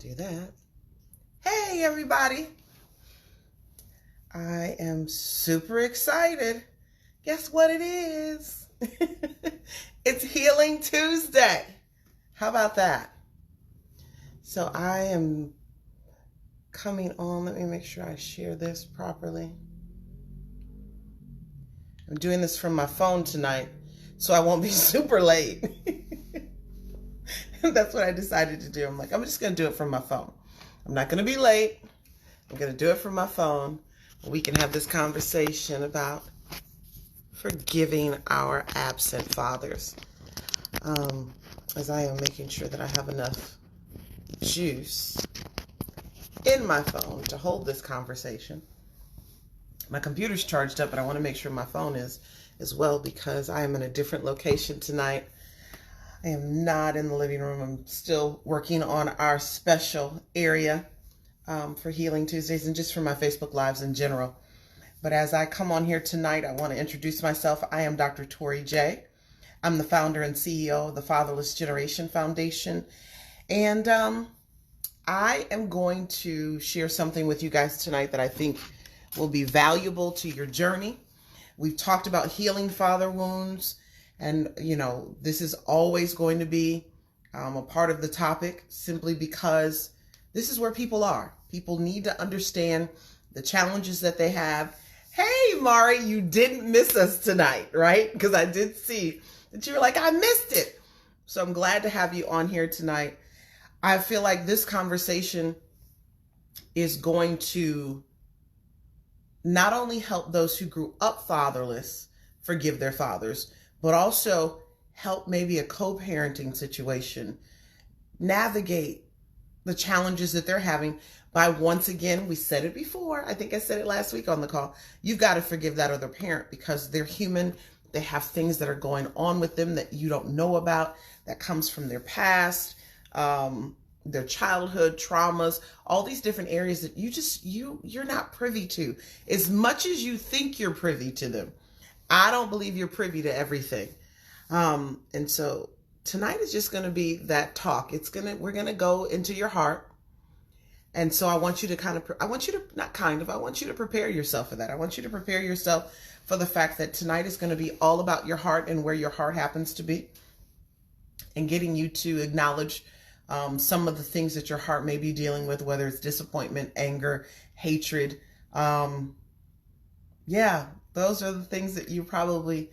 do that. Hey, everybody. I am super excited. Guess what it is? It's Healing Tuesday. How about that? So I am coming on. Let me make sure I share this properly. I'm doing this from my phone tonight, so I won't be super late. That's what I decided to do. I'm like, I'm just going to do it from my phone. I'm not going to be late. I'm going to do it from my phone. We can have this conversation about forgiving our absent fathers. As I am making sure that I have enough juice in my phone to hold this conversation. My computer's charged up, but I want to make sure my phone is as well because I am in a different location tonight. I am not in the living room. I'm still working on our special area for Healing Tuesdays and just for my Facebook Lives in general. But as I come on here tonight, I want to introduce myself. I am Dr. Tori J. I'm the founder and CEO of the Fatherless Generation Foundation. And I am going to share something with you guys tonight that I think will be valuable to your journey. We've talked about healing father wounds. And, you know, this is always going to be a part of the topic simply because this is where people are. People need to understand the challenges that they have. Hey, Mari, you didn't miss us tonight, right? Because I did see that you were like, I missed it. So I'm glad to have you on here tonight. I feel like this conversation is going to not only help those who grew up fatherless forgive their fathers, but also help maybe a co-parenting situation navigate the challenges that they're having by, once again, we said it before, I think I said it last week on the call, you've got to forgive that other parent because they're human. They have things that are going on with them that you don't know about, that comes from their past, their childhood traumas, all these different areas that you're not privy to. As much as you think you're privy to them, I don't believe you're privy to everything. And so tonight is just going to be that talk. We're going to go into your heart. And so I want you to I want you to prepare yourself for that. I want you to prepare yourself for the fact that tonight is going to be all about your heart and where your heart happens to be and getting you to acknowledge some of the things that your heart may be dealing with, whether it's disappointment, anger, hatred. Those are the things that you're probably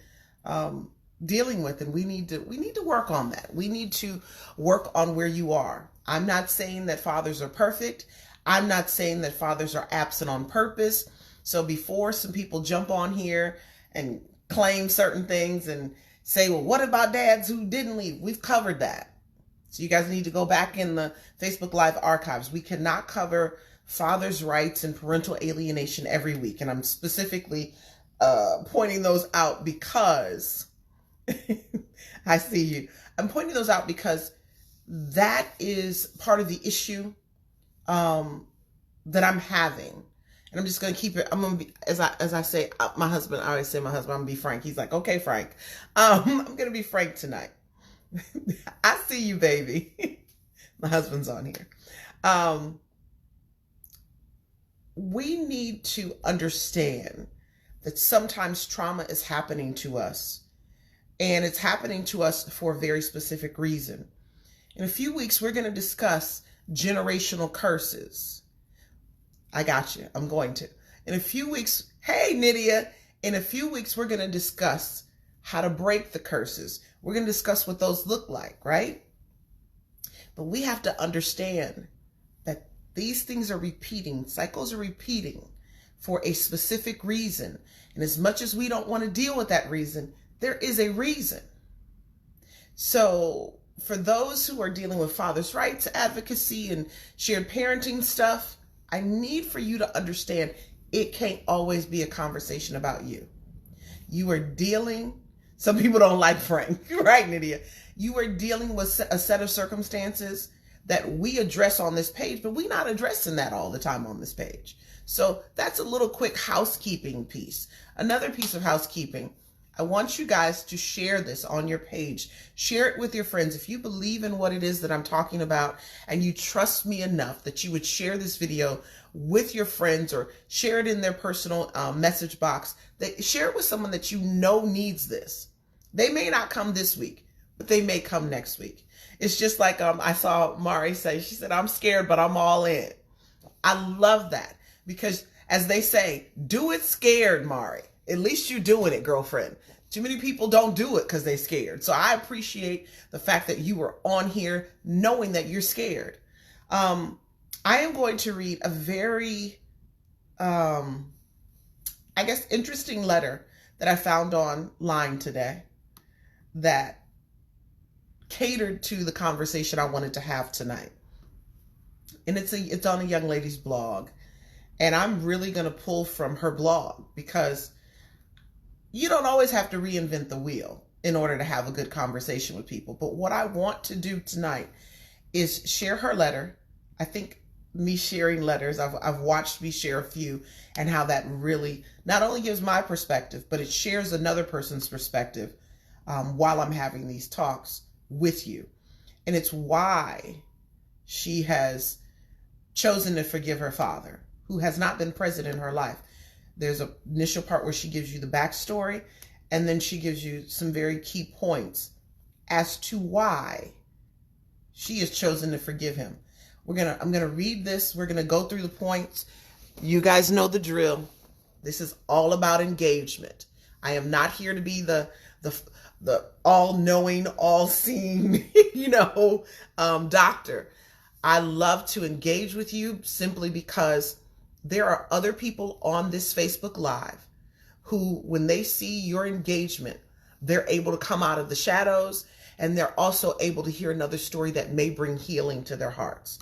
dealing with, and we need to work on that. We need to work on where you are. I'm not saying that fathers are perfect. I'm not saying that fathers are absent on purpose. So before some people jump on here and claim certain things and say, well, what about dads who didn't leave? We've covered that. So you guys need to go back in the Facebook Live archives. We cannot cover fathers' rights and parental alienation every week. And I'm specifically pointing those out because I see you. I'm pointing those out because that is part of the issue that I'm having. And I'm just going to keep it. I'm going to be, as I say, my husband, I always say my husband, I'm going to be frank. He's like, okay, Frank. I'm going to be frank tonight. I see you, baby. My husband's on here. We need to understand that sometimes trauma is happening to us, and it's happening to us for a very specific reason. In a few weeks, we're going to discuss generational curses. I got you. I'm going to. In a few weeks, hey, Nydia, in a few weeks, we're going to discuss how to break the curses. We're going to discuss what those look like, right? But we have to understand that these things are repeating. Cycles are repeating for a specific reason. And as much as we don't want to deal with that reason, there is a reason. So for those who are dealing with fathers' rights advocacy and shared parenting stuff, I need for you to understand it can't always be a conversation about you. You are dealing, some people don't like Frank, right, Nydia? You are dealing with a set of circumstances that we address on this page, but we're not addressing that all the time on this page. So that's a little quick housekeeping piece. Another piece of housekeeping. I want you guys to share this on your page. Share it with your friends. If you believe in what it is that I'm talking about and you trust me enough that you would share this video with your friends or share it in their personal message box, share it with someone that you know needs this. They may not come this week, but they may come next week. It's just like I saw Mari say, she said, I'm scared, but I'm all in. I love that because as they say, do it scared, Mari. At least you're doing it, girlfriend. Too many people don't do it because they're scared. So I appreciate the fact that you were on here knowing that you're scared. I am going to read a very, I guess, interesting letter that I found online today that catered to the conversation I wanted to have tonight. And it's on a young lady's blog. And I'm really going to pull from her blog because you don't always have to reinvent the wheel in order to have a good conversation with people. But what I want to do tonight is share her letter. I think me sharing letters, I've watched me share a few and how that really not only gives my perspective, but it shares another person's perspective while I'm having these talks with you. And it's why she has chosen to forgive her father, who has not been present in her life. There's an initial part where she gives you the backstory, and then she gives you some very key points as to why she has chosen to forgive him. I'm gonna read this. We're gonna go through the points. You guys know the drill. This is all about engagement. I am not here to be the all-knowing, all-seeing, doctor. I love to engage with you simply because there are other people on this Facebook Live who, when they see your engagement, they're able to come out of the shadows, and they're also able to hear another story that may bring healing to their hearts.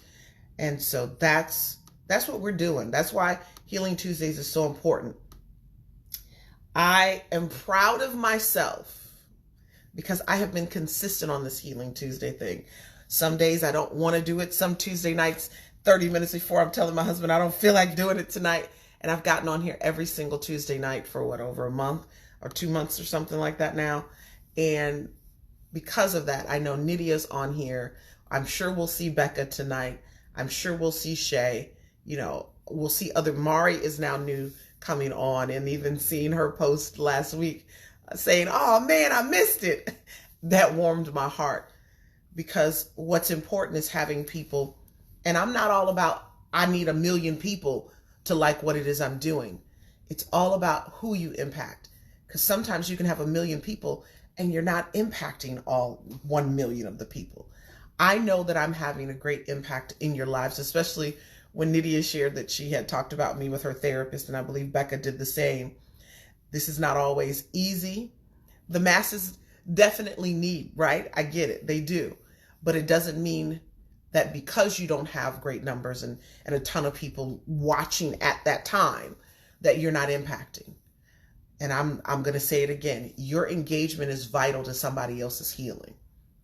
And so that's what we're doing. That's why Healing Tuesdays is so important. I am proud of myself because I have been consistent on this Healing Tuesday thing. Some days I don't want to do it. Some Tuesday nights, 30 minutes before, I'm telling my husband I don't feel like doing it tonight. And I've gotten on here every single Tuesday night for over a month or 2 months or something like that now. And because of that, I know Nydia's on here. I'm sure we'll see Becca tonight. I'm sure we'll see Shay. We'll see Mari is now new coming on, and even seeing her post last week saying, oh man, I missed it. That warmed my heart because what's important is having people. And I'm not all about, I need 1 million people to like what it is I'm doing. It's all about who you impact. Because sometimes you can have 1 million people and you're not impacting all 1 million of the people. I know that I'm having a great impact in your lives, especially when Nydia shared that she had talked about me with her therapist, and I believe Becca did the same. This is not always easy. The masses definitely need, right? I get it. They do. But it doesn't mean that because you don't have great numbers and a ton of people watching at that time, that you're not impacting. And I'm going to say it again. Your engagement is vital to somebody else's healing.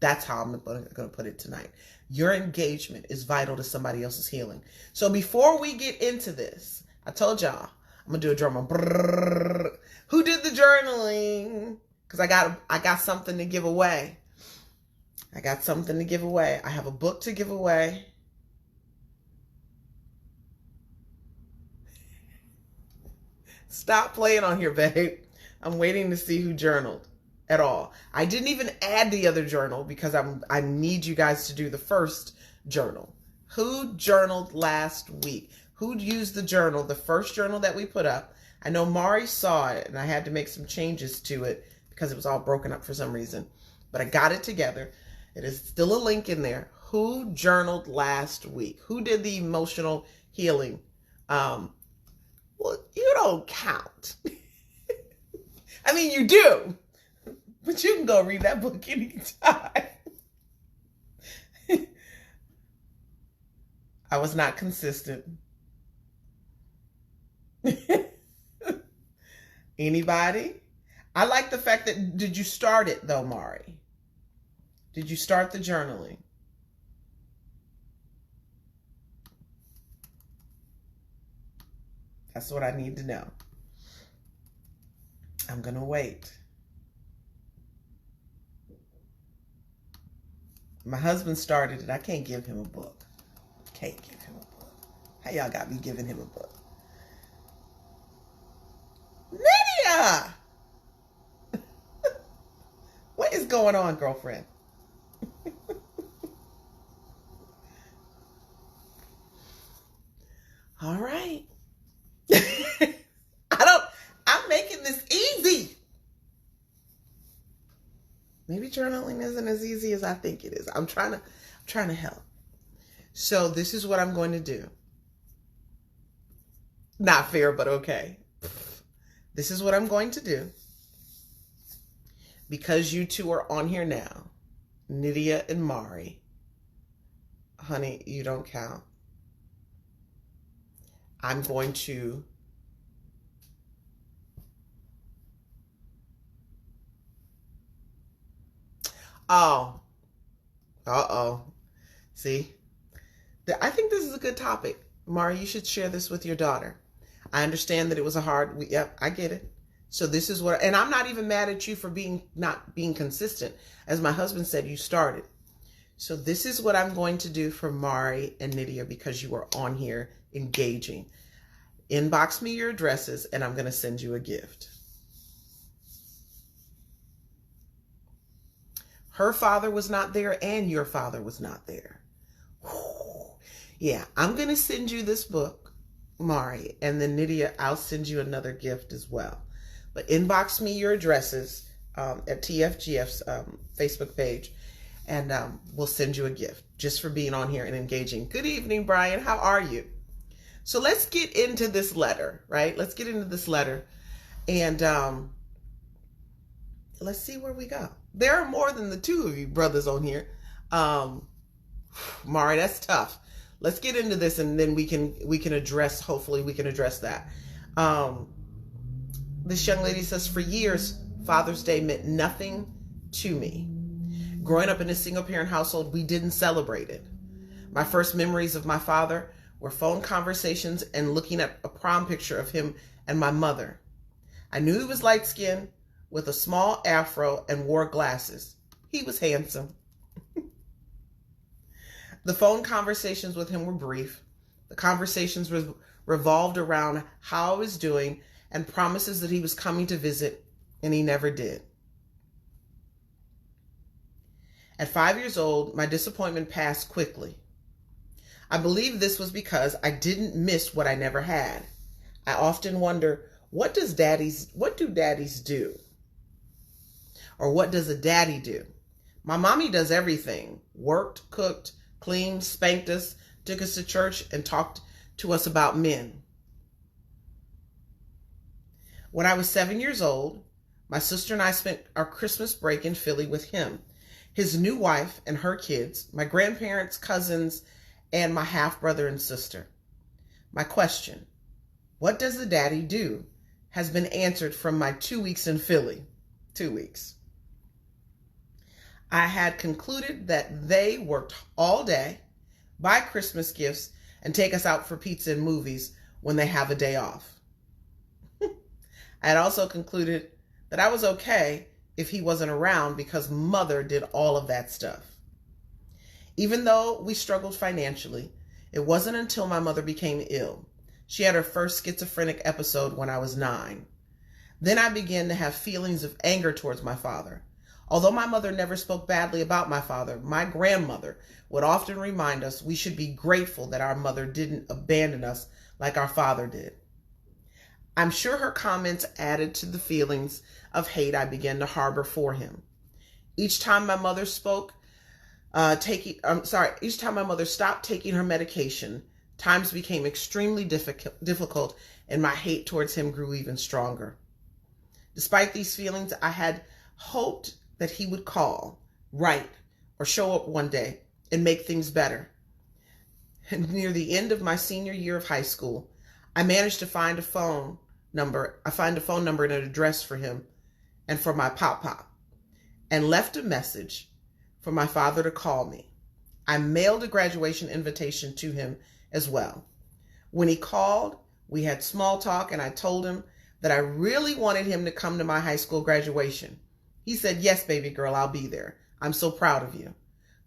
That's how I'm going to put it tonight. Your engagement is vital to somebody else's healing. So before we get into this, I told y'all, I'm going to do a drum roll. Brrr. Who did the journaling? Because I got something to give away. I got something to give away. I have a book to give away. Stop playing on here, babe. I'm waiting to see who journaled at all. I didn't even add the other journal because I need you guys to do the first journal. Who journaled last week? Who used the journal, the first journal that we put up? I know Mari saw it and I had to make some changes to it because it was all broken up for some reason. But I got it together. It is still a link in there. Who journaled last week? Who did the emotional healing? Well, you don't count. I mean, you do. But you can go read that book anytime. I was not consistent. Anybody? I like the fact that, did you start it though, Mari? Did you start the journaling? That's what I need to know. I'm going to wait. My husband started it. I can't give him a book. Can't give him a book. How y'all got me giving him a book? Lydia! What is going on, girlfriend? All right. I'm making this easy. Maybe journaling isn't as easy as I think it is. I'm trying to help. So this is what I'm going to do. Not fair, but okay. This is what I'm going to do. Because you two are on here now, Nydia and Mari. Honey, you don't count. I'm going to See? I think this is a good topic. Mari, you should share this with your daughter. I understand that it was a hard, yep, I get it. So this is what, and I'm not even mad at you for not being consistent. As my husband said, you started. So this is what I'm going to do for Mari and Nydia because you are on here engaging. Inbox me your addresses and I'm going to send you a gift. Her father was not there and your father was not there. Whew. Yeah, I'm going to send you this book, Mari, and then Nydia, I'll send you another gift as well. But inbox me your addresses at TFGF's Facebook page, and we'll send you a gift just for being on here and engaging. Good evening, Brian. How are you? So let's get into this letter, right? Let's get into this letter, and let's see where we go. There are more than the two of you brothers on here. Mari, that's tough. Let's get into this, and then we can address. Hopefully, we can address that. This young lady says, for years, Father's Day meant nothing to me. Growing up in a single-parent household, we didn't celebrate it. My first memories of my father were phone conversations and looking at a prom picture of him and my mother. I knew he was light-skinned with a small afro and wore glasses. He was handsome. The phone conversations with him were brief. The conversations revolved around how I was doing and promises that he was coming to visit, and he never did. At 5 years old, my disappointment passed quickly. I believe this was because I didn't miss what I never had. I often wonder, what do daddies do? Or what does a daddy do? My mommy does everything. Worked, cooked, cleaned, spanked us, took us to church, and talked to us about men. When I was 7 years old, my sister and I spent our Christmas break in Philly with him, his new wife and her kids, my grandparents, cousins, and my half-brother and sister. My question, what does a daddy do, has been answered from my 2 weeks in Philly. 2 weeks. I had concluded that they worked all day, buy Christmas gifts, and take us out for pizza and movies when they have a day off. I had also concluded that I was okay if he wasn't around because mother did all of that stuff. Even though we struggled financially, it wasn't until my mother became ill. She had her first schizophrenic episode when I was 9. Then I began to have feelings of anger towards my father. Although my mother never spoke badly about my father, my grandmother would often remind us we should be grateful that our mother didn't abandon us like our father did. I'm sure her comments added to the feelings of hate I began to harbor for him. Each time my mother stopped taking her medication, times became extremely difficult and my hate towards him grew even stronger. Despite these feelings, I had hoped that he would call, write, or show up one day and make things better. And near the end of my senior year of high school, I managed to find a phone number. I found a phone number and an address for him and for my pop, and left a message for my father to call me. I mailed a graduation invitation to him as well. When he called, we had small talk, and I told him that I really wanted him to come to my high school graduation. He said, "Yes, baby girl, I'll be there. I'm so proud of you."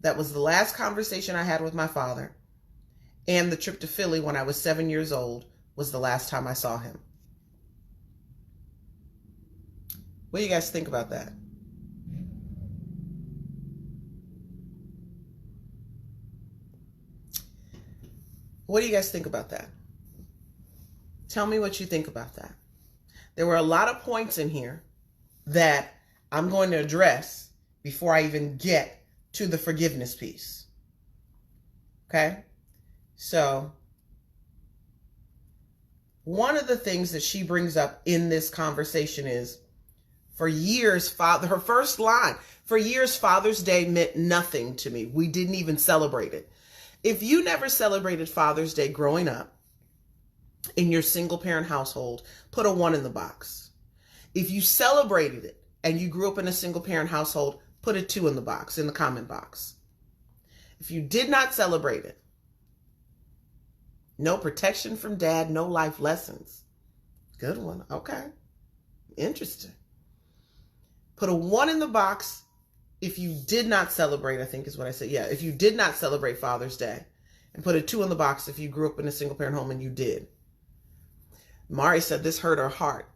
That was the last conversation I had with my father. And the trip to Philly when I was 7 years old was the last time I saw him. What do you guys think about that? What do you guys think about that? Tell me what you think about that. There were a lot of points in here that I'm going to address before I even get to the forgiveness piece. Okay? So, one of the things that she brings up in this conversation is, for years, her first line, for years, Father's Day meant nothing to me. We didn't even celebrate it. If you never celebrated Father's Day growing up in your single parent household, put a 1 in the box. If you celebrated it and you grew up in a single parent household, put a 2 in the box, in the comment box. If you did not celebrate it, no protection from dad, no life lessons. Good one. Okay. Interesting. Put a 1 in the box if you did not celebrate, I think is what I said. Yeah, if you did not celebrate Father's Day. And put a 2 in the box if you grew up in a single parent home and you did. Mari said this hurt her heart.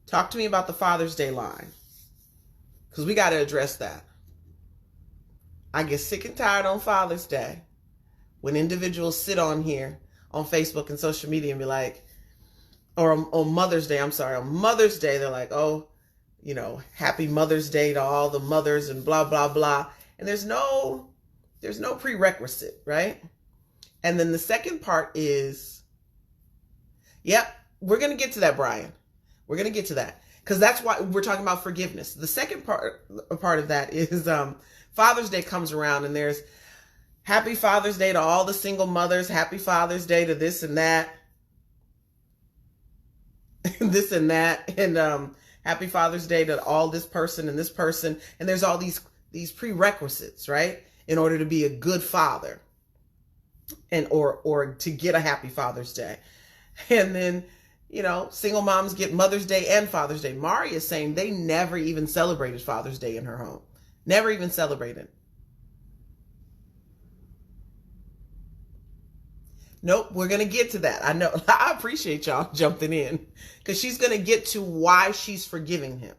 Talk to me about the Father's Day line, because we got to address that. I get sick and tired on Father's Day when individuals sit on here on Facebook and social media and be like, or on Mother's Day, on Mother's Day, they're like, oh, you know, happy Mother's Day to all the mothers and blah, blah, blah. And there's no prerequisite, right? And then the second part is, yep, we're going to get to that, Brian. We're going to get to that, because that's why we're talking about forgiveness. The second part of that is Father's Day comes around and there's happy Father's Day to all the single mothers. Happy Father's Day to this and that. This and that. And happy Father's Day to all this person and this person. And there's all these prerequisites, right? In order to be a good father and or to get a happy Father's Day. And then, you know, single moms get Mother's Day and Father's Day. Mari is saying they never even celebrated Father's Day in her home. Never even celebrated. Nope, we're going to get to that. I know. I appreciate y'all jumping in, because she's going to get to why she's forgiving him.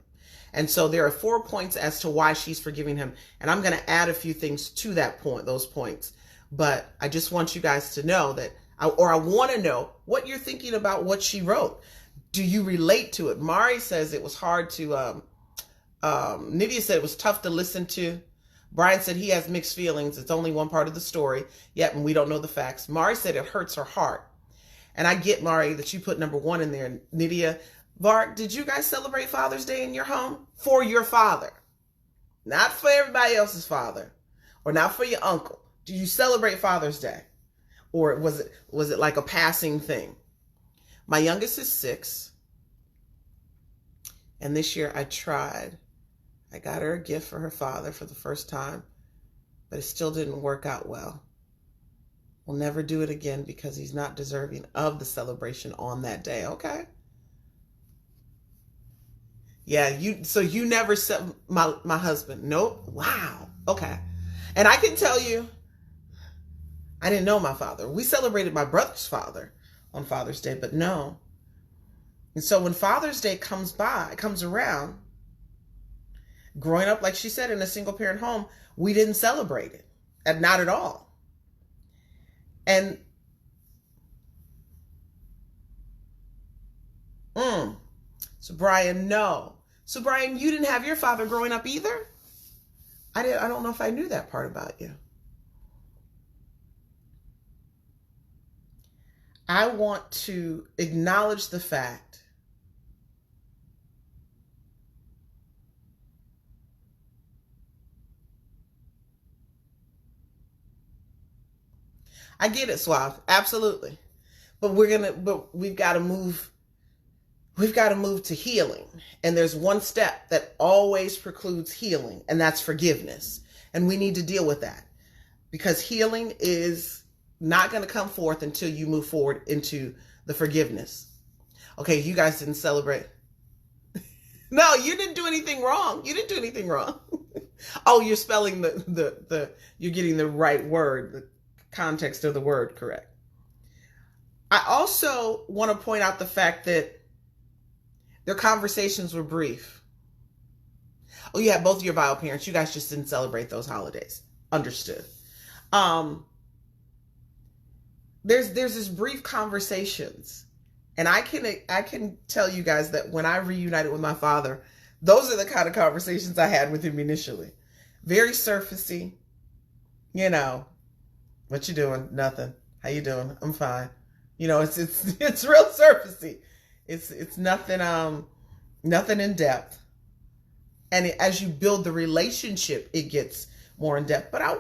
And so there are 4 points as to why she's forgiving him. And I'm going to add a few things to that point, those points. But I just want you guys to know that, I want to know what you're thinking about what she wrote. Do you relate to it? Mari says it was hard to, Nydia said it was tough to listen to. Brian said he has mixed feelings. It's only one part of the story. Yep, and we don't know the facts. Mari said it hurts her heart. And I get, Mari, that you put number 1 in there. Nydia, Vark, did you guys celebrate Father's Day in your home? For your father. Not for everybody else's father. Or not for your uncle. Do you celebrate Father's Day? Or was it like a passing thing? My youngest is 6. And this year I tried. I got her a gift for her father for the first time, but it still didn't work out well. We'll never do it again because he's not deserving of the celebration on that day. Okay. Yeah, so you never said my husband. Nope. Wow. Okay. And I can tell you, I didn't know my father. We celebrated my brother's father on Father's Day, but no. And so when Father's Day comes around, growing up, like she said, in a single parent home, we didn't celebrate it. And not at all. And so Brian, no. So Brian, you didn't have your father growing up either? I don't know if I knew that part about you. I want to acknowledge the fact I get it, Suave. Absolutely. But we've got to move to healing. And there's one step that always precludes healing, and that's forgiveness. And we need to deal with that, because healing is not going to come forth until you move forward into the forgiveness. Okay, you guys didn't celebrate. No, you didn't do anything wrong. You didn't do anything wrong. Oh, you're spelling you're getting the right word, the context of the word correct. I also want to point out the fact that their conversations were brief. Oh, you had both of your bio parents. You guys just didn't celebrate those holidays. Understood. There's this brief conversations. And I can tell you guys that when I reunited with my father, those are the kind of conversations I had with him initially. Very surfacey. You know, what you doing? Nothing. How you doing? I'm fine. You know, it's real surfacey. It's nothing nothing in depth. And as you build the relationship, it gets more in depth. But I'm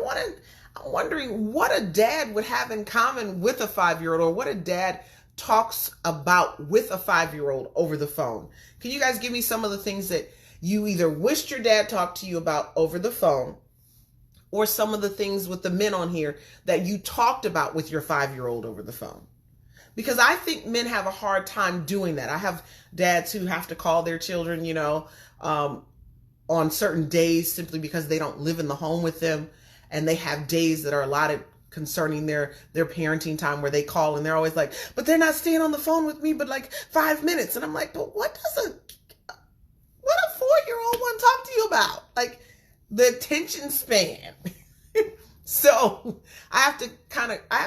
wondering what a dad would have in common with a 5-year-old, or what a dad talks about with a 5-year-old over the phone. Can you guys give me some of the things that you either wished your dad talked to you about over the phone, or some of the things with the men on here that you talked about with your 5-year-old over the phone? Because I think men have a hard time doing that. I have dads who have to call their children, on certain days simply because they don't live in the home with them. And they have days that are allotted concerning their parenting time where they call and they're always like, but they're not staying on the phone with me but like 5 minutes. And I'm like, but what a 4-year-old want to talk to you about? Like, the attention span. So I have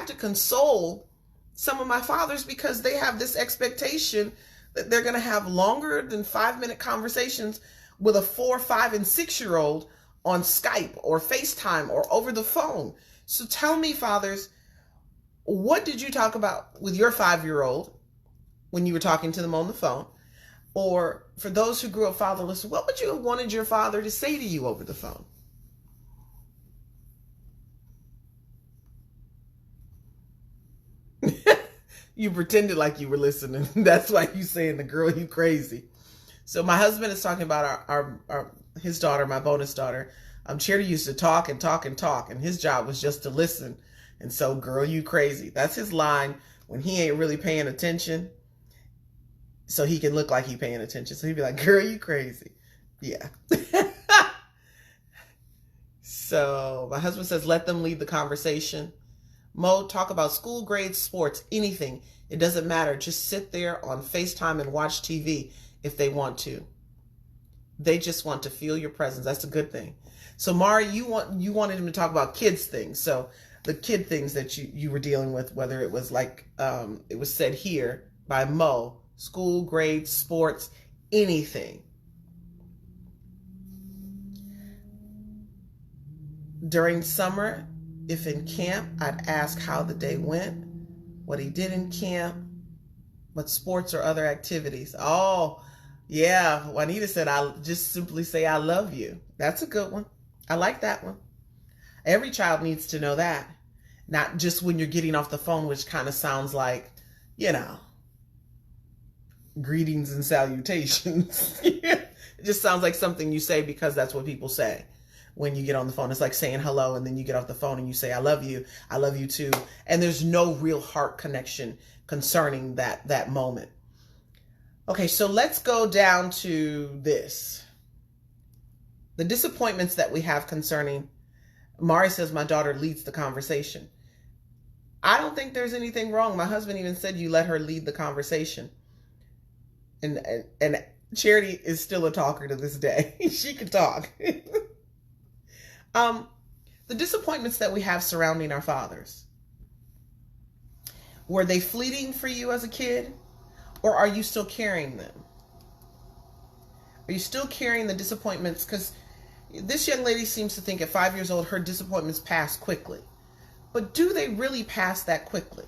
to console some of my fathers because they have this expectation that they're going to have longer than 5-minute conversations with a 4, 5, and 6-year-old on Skype or FaceTime or over the phone. So tell me, fathers, what did you talk about with your 5-year-old when you were talking to them on the phone? Or for those who grew up fatherless, what would you have wanted your father to say to you over the phone? You pretended like you were listening. That's why you saying the girl, you crazy. So my husband is talking about his daughter, my bonus daughter. Charity used to talk and talk and talk, and his job was just to listen. And so, girl, you crazy. That's his line when he ain't really paying attention. So he can look like he paying attention. So he'd be like, girl, you crazy. Yeah. So my husband says, let them lead the conversation. Mo, talk about school, grades, sports, anything. It doesn't matter. Just sit there on FaceTime and watch TV if they want to. They just want to feel your presence. That's a good thing. So Mari, you wanted him to talk about kids things. So the kid things that you were dealing with, whether it was like it was said here by Mo, school, grades, sports, anything. During summer, if in camp, I'd ask how the day went, what he did in camp, what sports or other activities. Oh, yeah. Juanita said, I'll just simply say, I love you. That's a good one. I like that one. Every child needs to know that. Not just when you're getting off the phone, which kind of sounds like, greetings and salutations. It just sounds like something you say because that's what people say when you get on the phone. It's like saying hello and then you get off the phone and you say, I love you too. And there's no real heart connection concerning that moment. Okay, so let's go down to this. The disappointments that we have concerning, Mari says my daughter leads the conversation. I don't think there's anything wrong. My husband even said you let her lead the conversation. And Charity is still a talker to this day. She can talk. The disappointments that we have surrounding our fathers. Were they fleeting for you as a kid? Or are you still carrying them? Are you still carrying the disappointments? Because this young lady seems to think at 5 years old, her disappointments pass quickly. But do they really pass that quickly?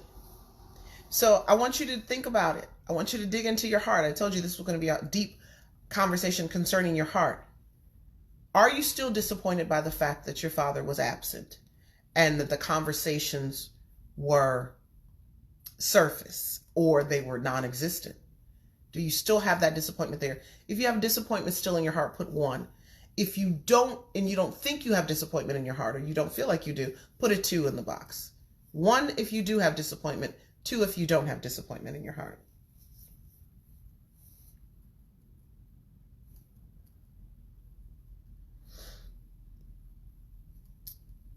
So I want you to think about it. I want you to dig into your heart. I told you this was going to be a deep conversation concerning your heart. Are you still disappointed by the fact that your father was absent and that the conversations were surface or they were non-existent? Do you still have that disappointment there? If you have disappointment still in your heart, put 1. If you don't, and you don't think you have disappointment in your heart, or you don't feel like you do, put a 2 in the box. 1 if you do have disappointment, 2 if you don't have disappointment in your heart.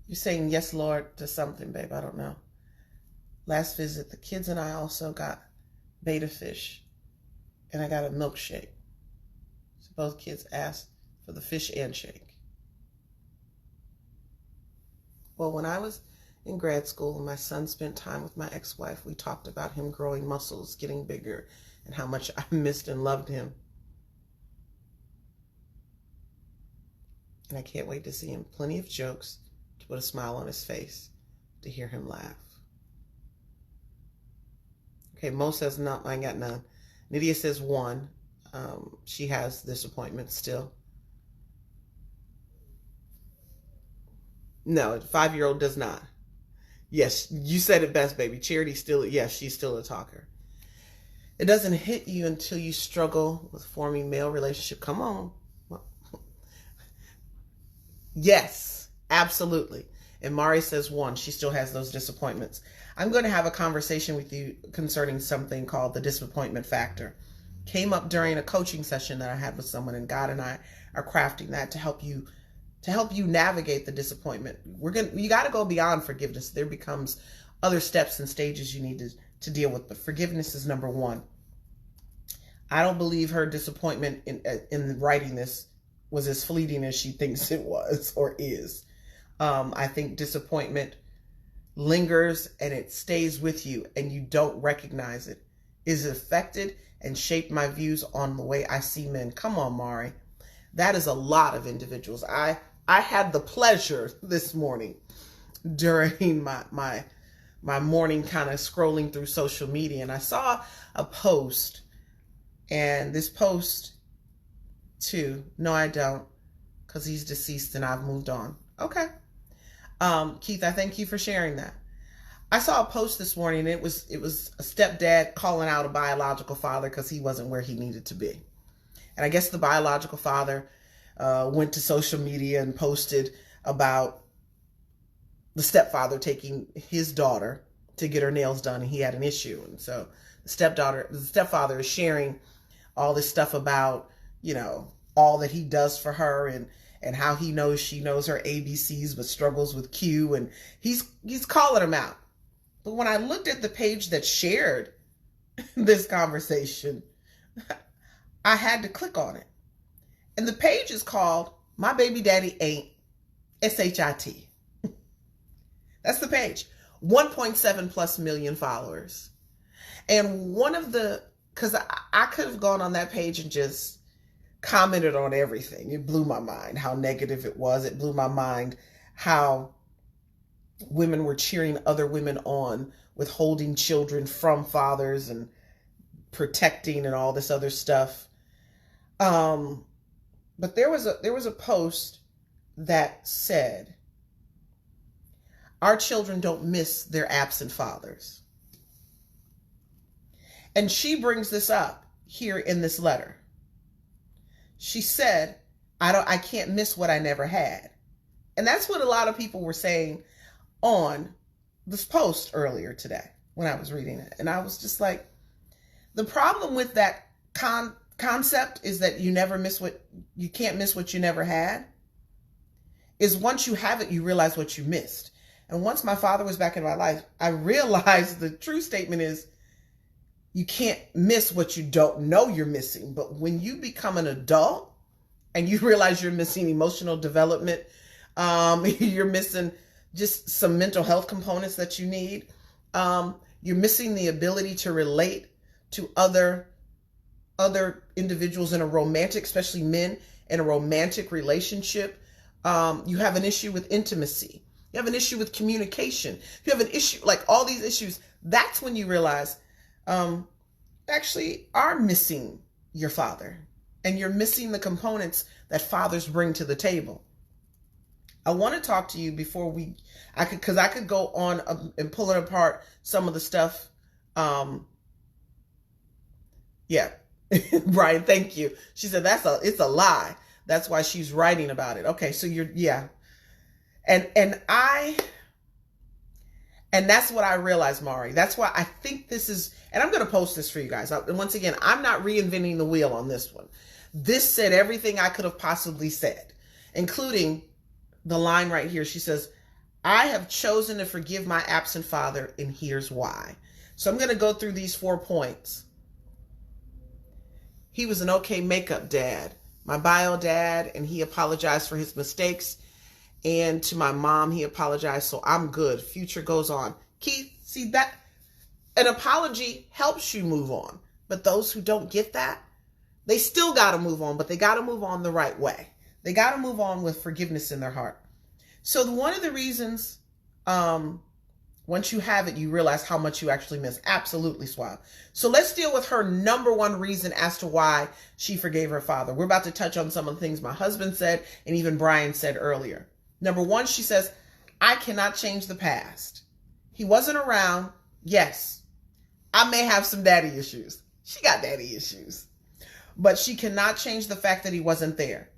You're saying yes, Lord, to something, babe. I don't know. Last visit, the kids and I also got betta fish, and I got a milkshake. So both kids asked for the fish and shake. Well, when I was in grad school and my son spent time with my ex-wife, we talked about him growing muscles, getting bigger, and how much I missed and loved him. And I can't wait to see him. Plenty of jokes to put a smile on his face, to hear him laugh. Okay, Mo says, no, I ain't got none. Nydia says 1. She has disappointment still. No, 5-year-old does not. Yes, you said it best, baby. Charity still, yes, she's still a talker. It doesn't hit you until you struggle with forming male relationship. Come on. Yes, absolutely. And Mari says 1. She still has those disappointments. I'm going to have a conversation with you concerning something called the disappointment factor. Came up during a coaching session that I had with someone, and God and I are crafting that to help you navigate the disappointment. You got to go beyond forgiveness. There becomes other steps and stages you need to deal with, but forgiveness is number 1. I don't believe her disappointment in writing this was as fleeting as she thinks it was or is. I think disappointment lingers and it stays with you and you don't recognize it. Is affected and shaped my views on the way I see men. Come on, Mari. That is a lot of individuals. I had the pleasure this morning during my morning kind of scrolling through social media, and I saw a post, and this post too, no, I don't, because he's deceased and I've moved on. Okay. Keith, I thank you for sharing that. I saw a post this morning, and it was a stepdad calling out a biological father because he wasn't where he needed to be. And I guess the biological father went to social media and posted about the stepfather taking his daughter to get her nails done, and he had an issue. And so the stepfather is sharing all this stuff about, all that he does for her and how he knows she knows her ABCs but struggles with Q, and he's calling him out. But when I looked at the page that shared this conversation, I had to click on it. And the page is called My Baby Daddy Ain't SHIT. That's the page. 1.7 plus million followers. And because I could have gone on that page and just commented on everything. It blew my mind how negative it was. It blew my mind how women were cheering other women on with holding children from fathers and protecting and all this other stuff. But there was a post that said, our children don't miss their absent fathers. And she brings this up here in this letter. She said, I can't miss what I never had. And that's what a lot of people were saying on this post earlier today when I was reading it. And I was just like, the problem with that concept is that you can't miss what you never had. Is once you have it, you realize what you missed. And once my father was back in my life, I realized the true statement is you can't miss what you don't know you're missing. But when you become an adult and you realize you're missing emotional development, you're missing just some mental health components that you need. You're missing the ability to relate to other individuals in a romantic, especially men in a romantic relationship. You have an issue with intimacy. You have an issue with communication. You have an issue, like all these issues. That's when you realize, actually are missing your father, and you're missing the components that fathers bring to the table. I want to talk to you before because I could go on and pull it apart some of the stuff. Yeah. Brian, thank you. She said it's a lie. That's why she's writing about it. Okay, so yeah. And that's what I realized, Mari. That's why I think this is, and I'm going to post this for you guys. And once again, I'm not reinventing the wheel on this one. This said everything I could have possibly said, including the line right here. She says, I have chosen to forgive my absent father, and here's why. So I'm going to go through these 4 points. He was an okay makeup dad, my bio dad, and he apologized for his mistakes. And to my mom, he apologized, so I'm good. Future goes on. Keith, see that? An apology helps you move on. But those who don't get that, they still got to move on, but they got to move on the right way. They got to move on with forgiveness in their heart. So one of the reasons, once you have it, you realize how much you actually miss. Absolutely, Swab. So let's deal with her number one reason as to why she forgave her father. We're about to touch on some of the things my husband said and even Brian said earlier. Number one, she says, I cannot change the past. He wasn't around. Yes, I may have some daddy issues. She got daddy issues. But she cannot change the fact that he wasn't there.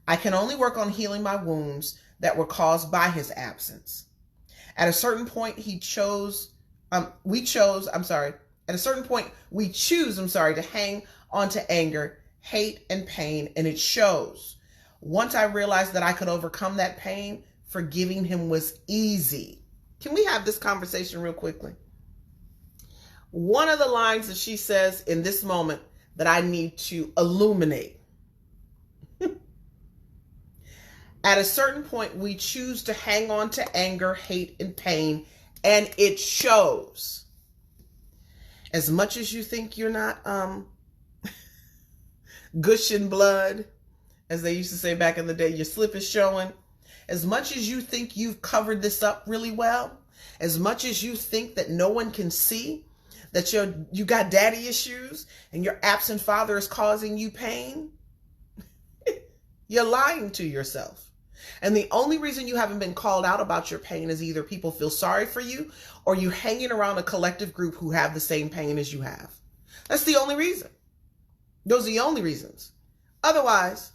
I can only work on healing my wounds that were caused by his absence. At a certain point, we choose to hang on to anger, hate, and pain, and it shows. Once I realized that I could overcome that pain, forgiving him was easy. Can we have this conversation real quickly? One of the lines that she says in this moment that I need to illuminate. At a certain point, we choose to hang on to anger, hate, and pain, and it shows. As much as you think you're not gushing blood, as they used to say back in the day, your slip is showing. As much as you think you've covered this up really well, as much as you think that no one can see that you got daddy issues and your absent father is causing you pain, you're lying to yourself. And the only reason you haven't been called out about your pain is either people feel sorry for you or you're hanging around a collective group who have the same pain as you have. That's the only reason. Those are the only reasons. Otherwise,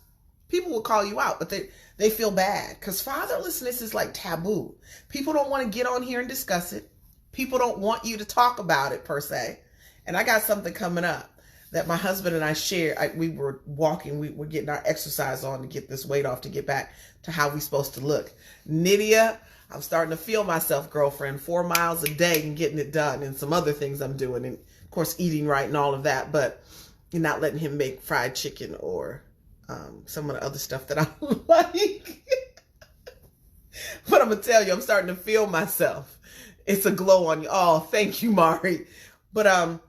people will call you out, but they feel bad because fatherlessness is like taboo. People don't want to get on here and discuss it. People don't want you to talk about it per se. And I got something coming up that my husband and I shared. We were walking, we were getting our exercise on to get this weight off, to get back to how we're supposed to look. Nydia, I'm starting to feel myself, girlfriend, 4 miles a day and getting it done, and some other things I'm doing. And of course, eating right and all of that, but you're not letting him make fried chicken or some of the other stuff that I like. But I'm going to tell you, I'm starting to feel myself. It's a glow on you. Oh, thank you, Mari. But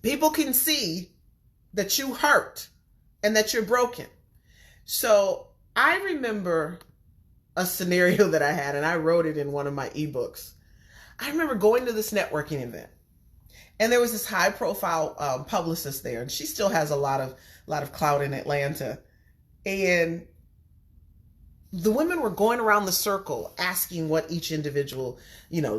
people can see that you hurt and that you're broken. So I remember a scenario that I had, and I wrote it in one of my ebooks. I remember going to this networking event, and there was this high profile publicist there, and she still has a lot of clout in Atlanta. And the women were going around the circle asking what each individual,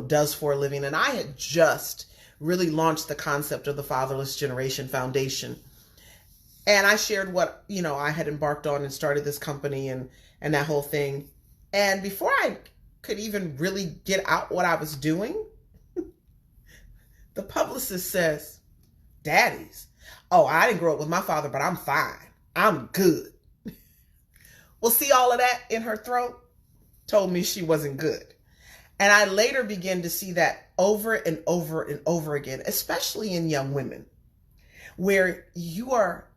does for a living. And I had just really launched the concept of the Fatherless Generation Foundation. And I shared what, I had embarked on and started this company and that whole thing. And before I could even really get out what I was doing, the publicist says, daddies. Oh, I didn't grow up with my father, but I'm fine. I'm good. Well, see, all of that in her throat told me she wasn't good. And I later began to see that over and over and over again, especially in young women, where you are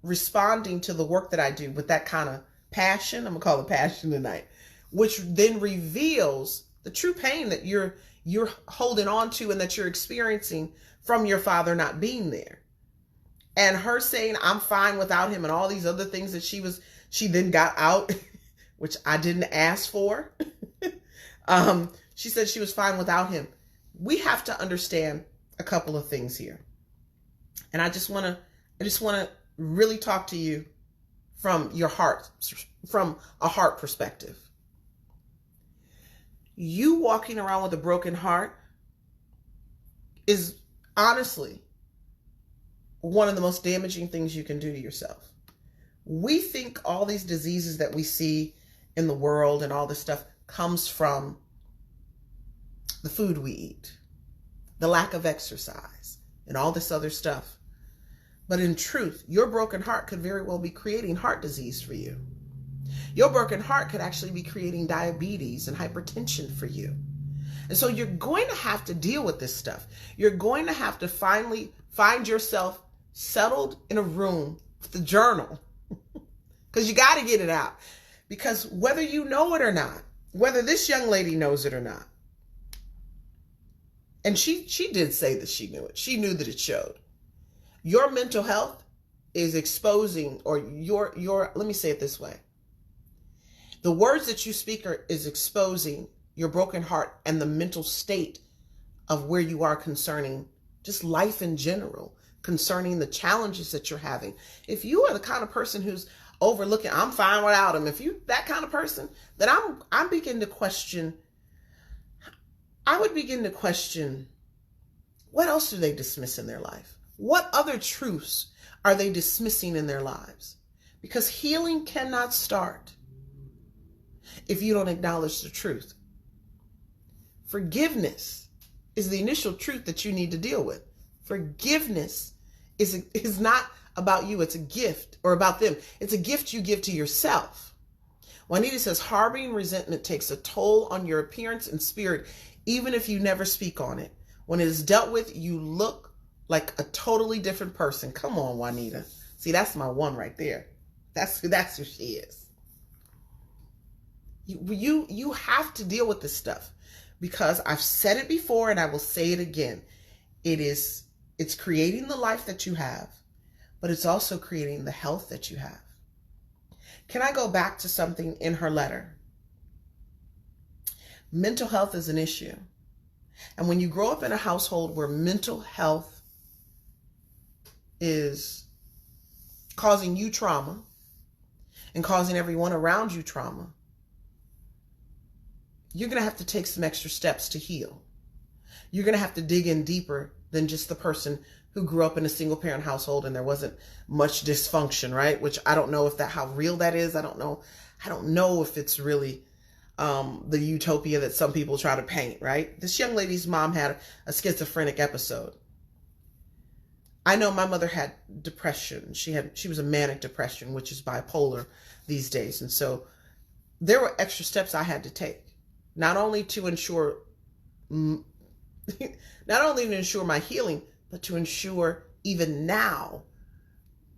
responding to the work that I do with that kind of passion. I'm going to call it passion tonight, which then reveals the true pain that you're holding on to and that you're experiencing from your father not being there. And her saying, I'm fine without him, and all these other things that she then got out, which I didn't ask for. She said she was fine without him. We have to understand a couple of things here. And I just want to really talk to you from your heart, from a heart perspective. You walking around with a broken heart is honestly one of the most damaging things you can do to yourself. We think all these diseases that we see in the world and all this stuff comes from the food we eat, the lack of exercise, and all this other stuff. But in truth, your broken heart could very well be creating heart disease for you. Your broken heart could actually be creating diabetes and hypertension for you. And so you're going to have to deal with this stuff. You're going to have to finally find yourself settled in a room with a journal because you got to get it out. Because whether you know it or not, whether this young lady knows it or not, and she did say that she knew it. She knew that it showed. Your mental health is exposing, or your let me say it this way. The words that you speak is exposing your broken heart and the mental state of where you are concerning just life in general, concerning the challenges that you're having. If you are the kind of person who's overlooking, I'm fine without him. If you that kind of person, then I would begin to question, what else do they dismiss in their life? What other truths are they dismissing in their lives? Because healing cannot start if you don't acknowledge the truth. Forgiveness is the initial truth that you need to deal with. Forgiveness is not about you. It's a gift, or about them. It's a gift you give to yourself. Juanita says, harboring resentment takes a toll on your appearance and spirit, even if you never speak on it. When it is dealt with, you look like a totally different person. Come on, Juanita. See, that's my one right there. That's who she is. You have to deal with this stuff, because I've said it before and I will say it again. It's creating the life that you have, but it's also creating the health that you have. Can I go back to something in her letter? Mental health is an issue. And when you grow up in a household where mental health is causing you trauma and causing everyone around you trauma, you're going to have to take some extra steps to heal. You're going to have to dig in deeper than just the person who grew up in a single parent household and there wasn't much dysfunction, right? Which I don't know how real that is. I don't know if it's really the utopia that some people try to paint, right? This young lady's mom had a schizophrenic episode. I know my mother had depression. She was a manic depression, which is bipolar these days. And so there were extra steps I had to take, not only to ensure my healing, but to ensure even now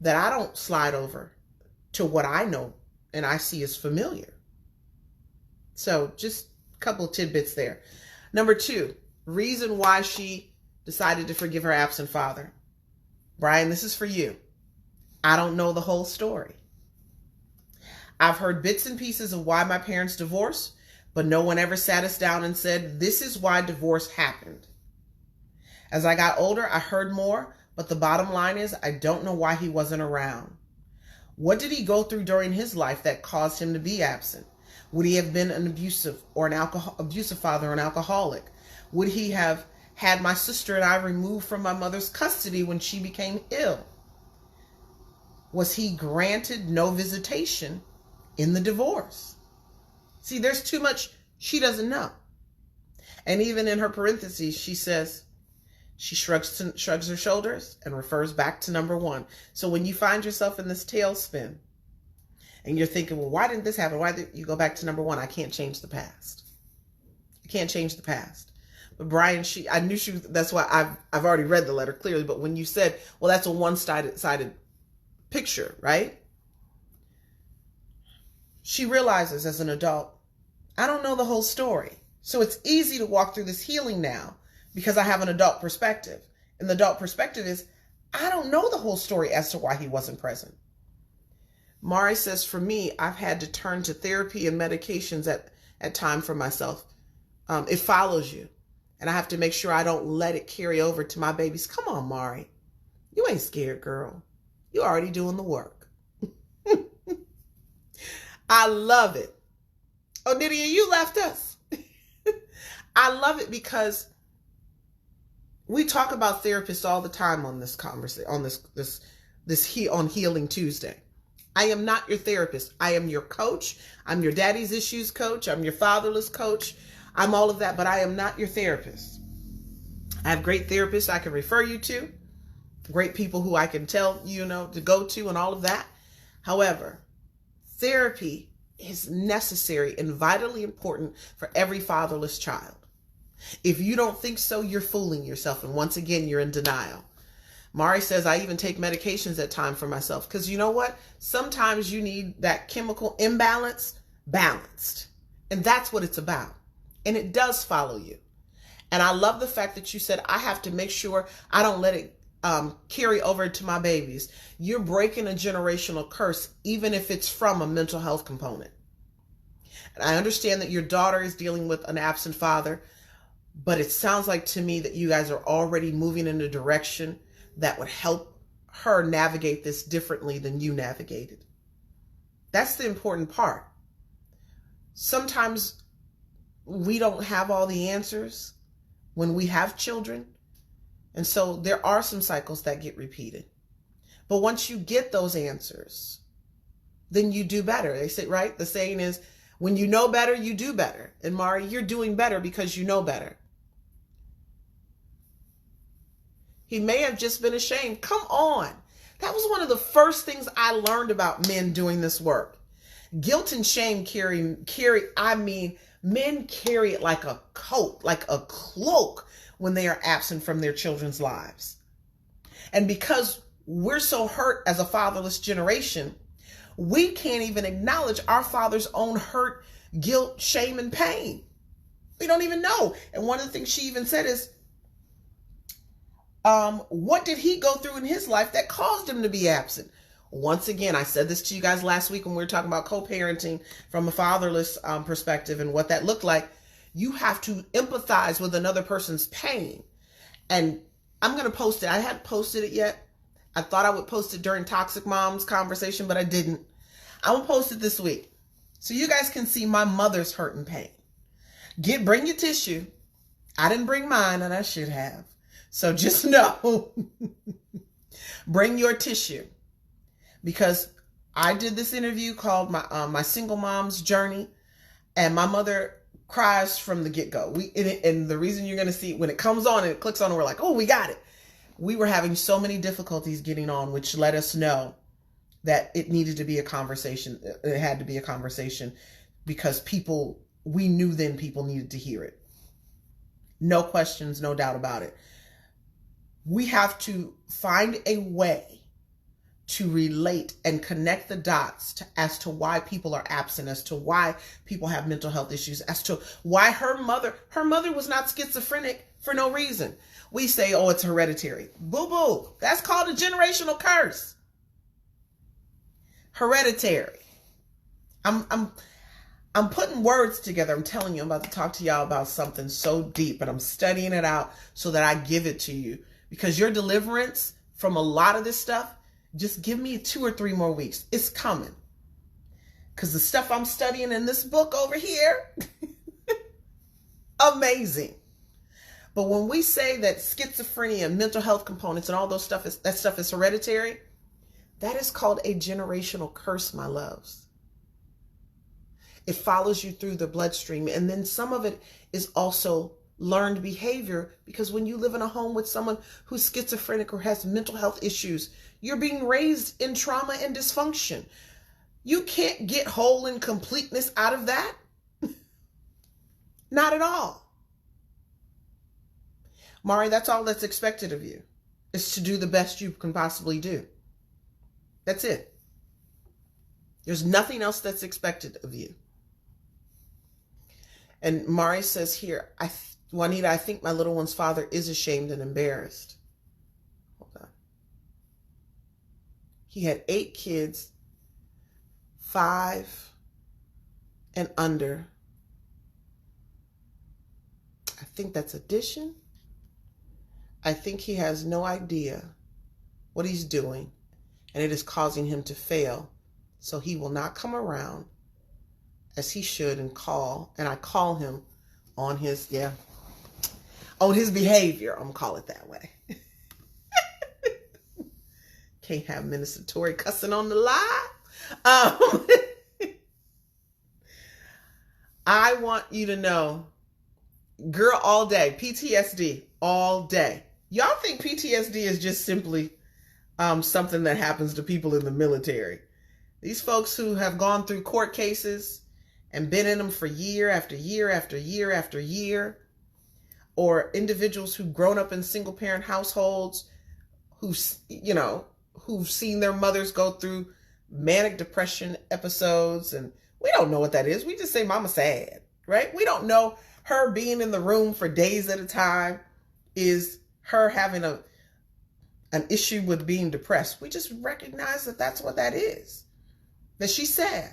that I don't slide over to what I know and I see as familiar. So just a couple of tidbits there. Number 2, reason why she decided to forgive her absent father. Brian, this is for you. I don't know the whole story. I've heard bits and pieces of why my parents divorced, but no one ever sat us down and said, this is why divorce happened. As I got older, I heard more, but the bottom line is I don't know why he wasn't around. What did he go through during his life that caused him to be absent? Would he have been an abusive father or an alcoholic? Would he have had my sister and I removed from my mother's custody when she became ill? Was he granted no visitation in the divorce? See, there's too much she doesn't know. And even in her parentheses, she says, she shrugs her shoulders and refers back to number 1. So when you find yourself in this tailspin and you're thinking, well, why didn't this happen? Why did you go back to number 1? I can't change the past. I can't change the past. But Brian, I knew that's why I've already read the letter clearly. But when you said, well, that's a one-sided picture, right? She realizes as an adult, I don't know the whole story. So it's easy to walk through this healing now because I have an adult perspective. And the adult perspective is, I don't know the whole story as to why he wasn't present. Mari says, for me, I've had to turn to therapy and medications at time for myself. It follows you. And I have to make sure I don't let it carry over to my babies. Come on, Mari. You ain't scared, girl. You're already doing the work. I love it. Oh, Nydia, you left us. I love it because we talk about therapists all the time on this conversation, on Healing Tuesday. I am not your therapist. I am your coach. I'm your daddy's issues coach. I'm your fatherless coach. I'm all of that, but I am not your therapist. I have great therapists I can refer you to, great people who I can tell you to go to and all of that. However, therapy is necessary and vitally important for every fatherless child. If you don't think so, you're fooling yourself. And once again, you're in denial. Mari says, I even take medications at times for myself. Because you know what? Sometimes you need that chemical imbalance balanced. And that's what it's about. And it does follow you. And I love the fact that you said, I have to make sure I don't let it carry over to my babies. You're breaking a generational curse, even if it's from a mental health component. And I understand that your daughter is dealing with an absent father, but it sounds like to me that you guys are already moving in a direction that would help her navigate this differently than you navigated. That's the important part. Sometimes we don't have all the answers when we have children. And so there are some cycles that get repeated. But once you get those answers, then you do better. They say, right? The saying is, when you know better, you do better. And Mari, you're doing better because you know better. He may have just been ashamed. Come on. That was one of the first things I learned about men doing this work. Guilt and shame men carry it like a coat, like a cloak when they are absent from their children's lives. And because we're so hurt as a fatherless generation, we can't even acknowledge our father's own hurt, guilt, shame, and pain. We don't even know. And one of the things she even said is, what did he go through in his life that caused him to be absent? Once again, I said this to you guys last week when we were talking about co-parenting from a fatherless perspective and what that looked like. You have to empathize with another person's pain. And I'm going to post it. I hadn't posted it yet. I thought I would post it during Toxic Mom's conversation, but I didn't. I'm going to post it this week so you guys can see my mother's hurt and pain. Bring your tissue. I didn't bring mine, and I should have. So just know, bring your tissue, because I did this interview called my single mom's journey, and my mother cries from the get-go. And the reason you're going to see when it comes on and it clicks on and we're like, oh, we got it. We were having so many difficulties getting on, which let us know that it needed to be a conversation. It had to be a conversation because we knew then people needed to hear it. No questions, no doubt about it. We have to find a way to relate and connect the dots as to why people are absent, as to why people have mental health issues, as to why her mother was not schizophrenic for no reason. We say, oh, it's hereditary. Boo-boo. That's called a generational curse. Hereditary. I'm putting words together. I'm telling you, I'm about to talk to y'all about something so deep, and I'm studying it out so that I give it to you. Because your deliverance from a lot of this stuff, just give me 2 or 3 more weeks. It's coming. Because the stuff I'm studying in this book over here, amazing. But when we say that schizophrenia and mental health components and all those stuff is hereditary, that is called a generational curse, my loves. It follows you through the bloodstream. And then some of it is also learned behavior, because when you live in a home with someone who's schizophrenic or has mental health issues, you're being raised in trauma and dysfunction. You can't get whole and completeness out of that. Not at all. Mari, that's all that's expected of you, is to do the best you can possibly do. That's it. There's nothing else that's expected of you. And Mari says here, Juanita, I think my little one's father is ashamed and embarrassed. Hold on. He had 8 kids, 5 and under. I think that's addition. I think he has no idea what he's doing, and it is causing him to fail. So he will not come around as he should and I call him on his behavior. I'm gonna call it that way. Can't have Minister Tori cussing on the live. I want you to know, girl, all day, PTSD, all day. Y'all think PTSD is just simply something that happens to people in the military. These folks who have gone through court cases and been in them for year after year after year after year, or individuals who've grown up in single parent households, who've seen their mothers go through manic depression episodes, and we don't know what that is. We just say mama sad, right? We don't know her being in the room for days at a time is her having an issue with being depressed. We just recognize that that's what that is, that she's sad.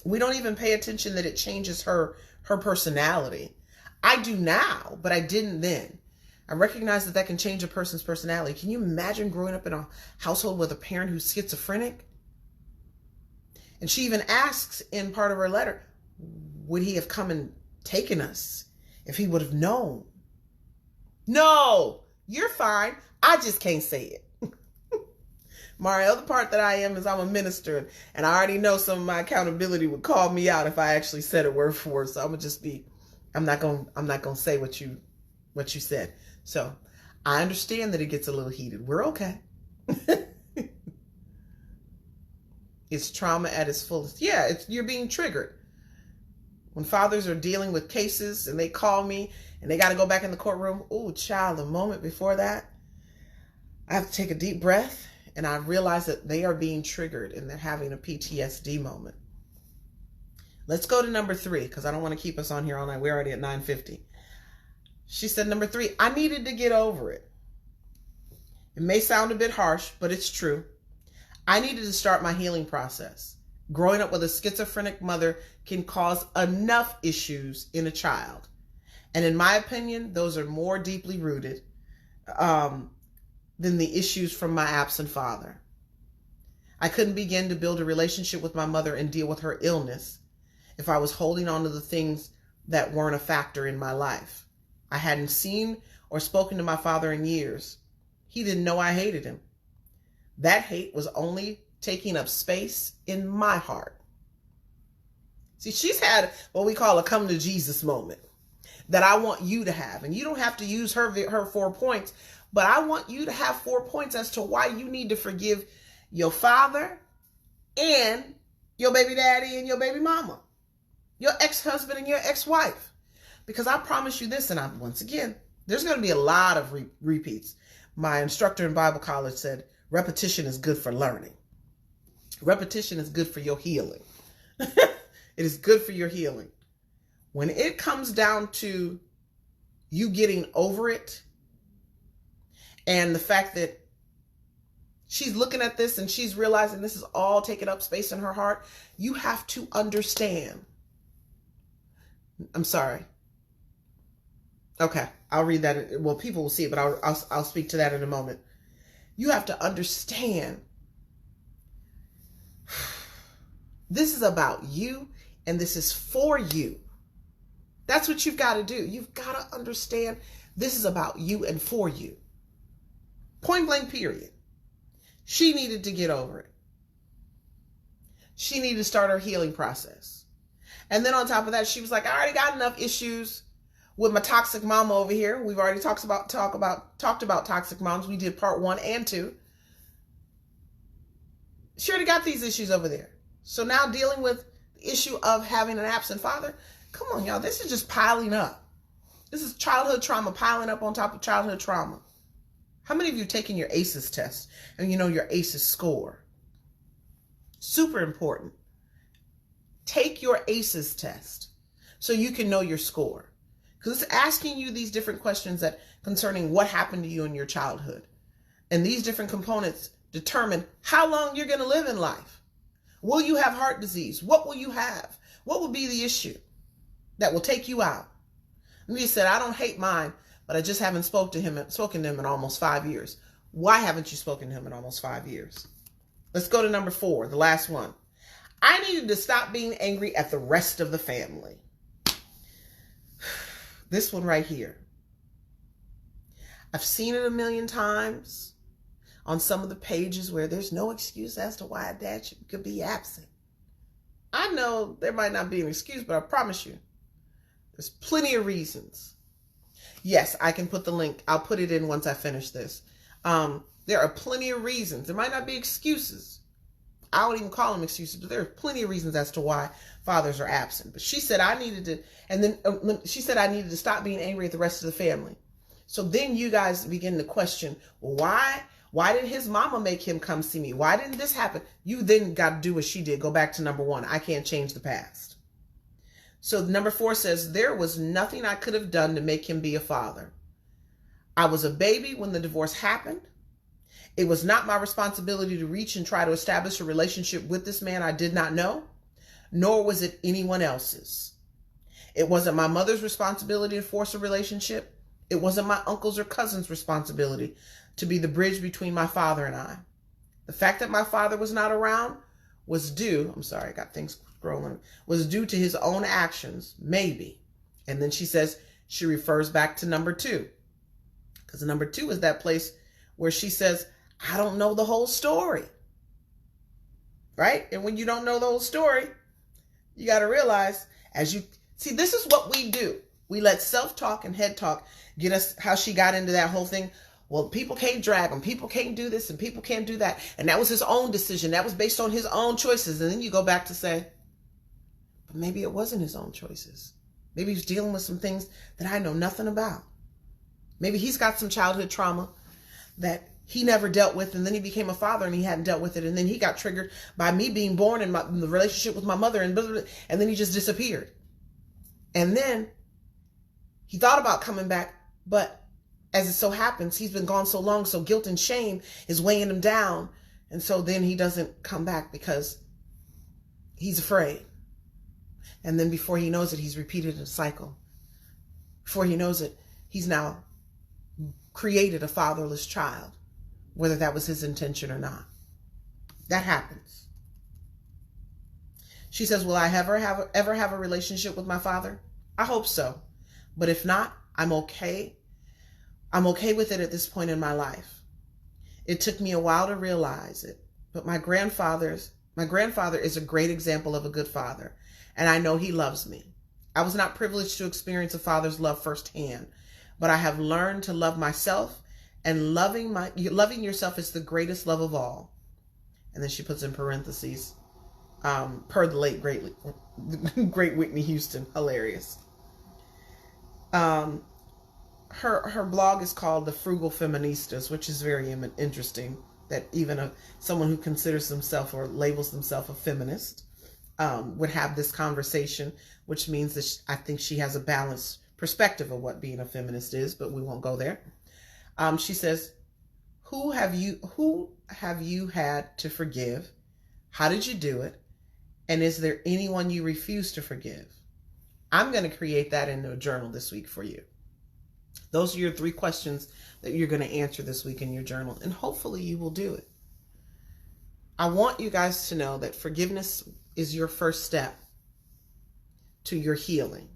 We don't even pay attention that it changes her personality. I do now, but I didn't then. I recognize that can change a person's personality. Can you imagine growing up in a household with a parent who's schizophrenic? And she even asks in part of her letter, would he have come and taken us if he would have known? No, you're fine. I just can't say it. Mario, the part that I am is I'm a minister, and I already know some of my accountability would call me out if I actually said it word for word. So I'm not gonna say what you said. So I understand that it gets a little heated. We're okay. It's trauma at its fullest. Yeah, you're being triggered. When fathers are dealing with cases and they call me and they got to go back in the courtroom, oh, child, the moment before that, I have to take a deep breath and I realize that they are being triggered and they're having a PTSD moment. Let's go to number 3 because I don't want to keep us on here all night. We're already at 9:50. She said, number 3, I needed to get over it. It may sound a bit harsh, but it's true. I needed to start my healing process. Growing up with a schizophrenic mother can cause enough issues in a child. And in my opinion, those are more deeply rooted than the issues from my absent father. I couldn't begin to build a relationship with my mother and deal with her illness if I was holding on to the things that weren't a factor in my life. I hadn't seen or spoken to my father in years. He didn't know I hated him. That hate was only taking up space in my heart. See, she's had what we call a come to Jesus moment that I want you to have. And you don't have to use her 4 points, but I want you to have 4 points as to why you need to forgive your father and your baby daddy and your baby mama, your ex-husband and your ex-wife. Because I promise you this, and once again, there's going to be a lot of repeats. My instructor in Bible college said, repetition is good for learning. Repetition is good for your healing. It is good for your healing. When it comes down to you getting over it and the fact that she's looking at this and she's realizing this is all taking up space in her heart, you have to understand. I'm sorry. Okay, I'll read that. Well, people will see it, but I'll speak to that in a moment. You have to understand this is about you and this is for you. That's what you've got to do. You've got to understand this is about you and for you. Point blank, period. She needed to get over it. She needed to start her healing process. And then on top of that, she was like, I already got enough issues with my toxic mama over here. We've already talked about toxic moms. We did part 1 and 2. She already got these issues over there. So now dealing with the issue of having an absent father. Come on, y'all. This is just piling up. This is childhood trauma piling up on top of childhood trauma. How many of you have taken your ACEs test and you know your ACEs score? Super important. Take your ACEs test so you can know your score. Because it's asking you these different questions that concerning what happened to you in your childhood. And these different components determine how long you're going to live in life. Will you have heart disease? What will you have? What will be the issue that will take you out? And he said, I don't hate mine, but I just haven't spoken to him in almost 5 years. Why haven't you spoken to him in almost 5 years? Let's go to number 4, the last one. I needed to stop being angry at the rest of the family. This one right here. I've seen it a million times on some of the pages where there's no excuse as to why a dad could be absent. I know there might not be an excuse, but I promise you, there's plenty of reasons. Yes, I can put the link. I'll put it in once I finish this. There are plenty of reasons. There might not be excuses. I wouldn't even call them excuses, but there are plenty of reasons as to why fathers are absent. But she said I needed to, and then she said I needed to stop being angry at the rest of the family. So then you guys begin to question, why did his mama make him come see me? Why didn't this happen? You then got to do what she did. Go back to number 1. I can't change the past. So number 4 says, there was nothing I could have done to make him be a father. I was a baby when the divorce happened. It was not my responsibility to reach and try to establish a relationship with this man I did not know, nor was it anyone else's. It wasn't my mother's responsibility to force a relationship. It wasn't my uncle's or cousin's responsibility to be the bridge between my father and I. The fact that my father was not around was due, I'm sorry, I got things scrolling, was due to his own actions, maybe. And then she says, she refers back to number 2. Because number 2 is that place where she says, I don't know the whole story. Right? And when you don't know the whole story, you got to realize, see, this is what we do. We let self-talk and head talk get us how she got into that whole thing. Well, people can't drag him. People can't do this and people can't do that. And that was his own decision. That was based on his own choices. And then you go back to say, but maybe it wasn't his own choices. Maybe he's dealing with some things that I know nothing about. Maybe he's got some childhood trauma that he never dealt with, and then he became a father and he hadn't dealt with it. And then he got triggered by me being born and the relationship with my mother, and then he just disappeared. And then he thought about coming back, but as it so happens, he's been gone so long, so guilt and shame is weighing him down. And so then he doesn't come back because he's afraid. And then before he knows it, he's repeated a cycle. Before he knows it, he's now created a fatherless child, whether that was his intention or not. That happens. She says, will I ever have a relationship with my father? I hope so. But if not, I'm okay. I'm okay with it at this point in my life. It took me a while to realize it, but my grandfather is a great example of a good father, and I know he loves me. I was not privileged to experience a father's love firsthand, but I have learned to love myself, and loving yourself is the greatest love of all. And then she puts in parentheses, per the late great Whitney Houston. Hilarious. Her blog is called The Frugal Feministas, which is very interesting that even someone who considers themselves or labels themselves a feminist would have this conversation, which means that I think she has a balanced perspective of what being a feminist is, but we won't go there. She says, who have you had to forgive? How did you do it? And is there anyone you refuse to forgive? I'm going to create that into a journal this week for you. Those are your 3 questions that you're going to answer this week in your journal, and hopefully you will do it. I want you guys to know that forgiveness is your first step to your healing.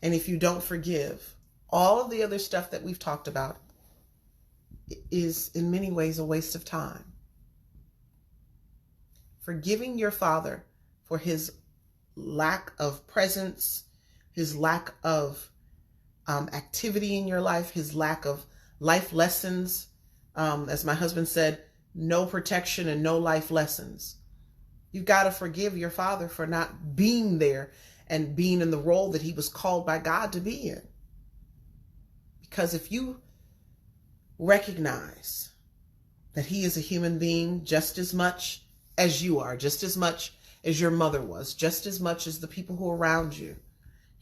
And if you don't forgive, all of the other stuff that we've talked about is in many ways a waste of time. Forgiving your father for his lack of presence, his lack of activity in your life, his lack of life lessons. As my husband said, no protection and no life lessons. You've got to forgive your father for not being there and being in the role that he was called by God to be in. Because if you recognize that he is a human being just as much as you are, just as much as your mother was, just as much as the people who are around you,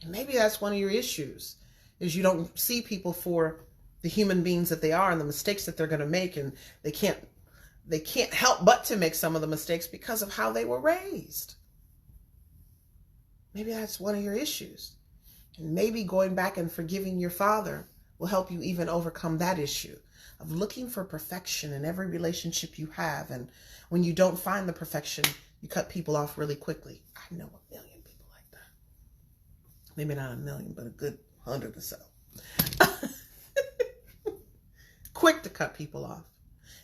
and maybe that's one of your issues, is you don't see people for the human beings that they are and the mistakes that they're going to make, and they can't help but to make some of the mistakes because of how they were raised. Maybe that's one of your issues. And maybe going back and forgiving your father will help you even overcome that issue of looking for perfection in every relationship you have. And when you don't find the perfection, you cut people off really quickly. I know 1,000,000 people like that. Maybe not 1,000,000, but a good 100 or so. Quick to cut people off.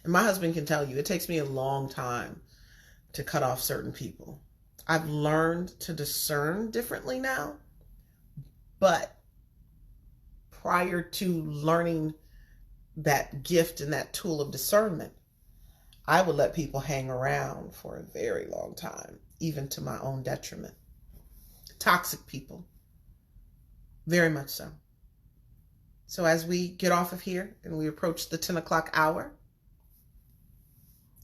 And my husband can tell you, it takes me a long time to cut off certain people. I've learned to discern differently now, but prior to learning that gift and that tool of discernment, I would let people hang around for a very long time, even to my own detriment. Toxic people. Very much so. So as we get off of here and we approach the 10 o'clock hour,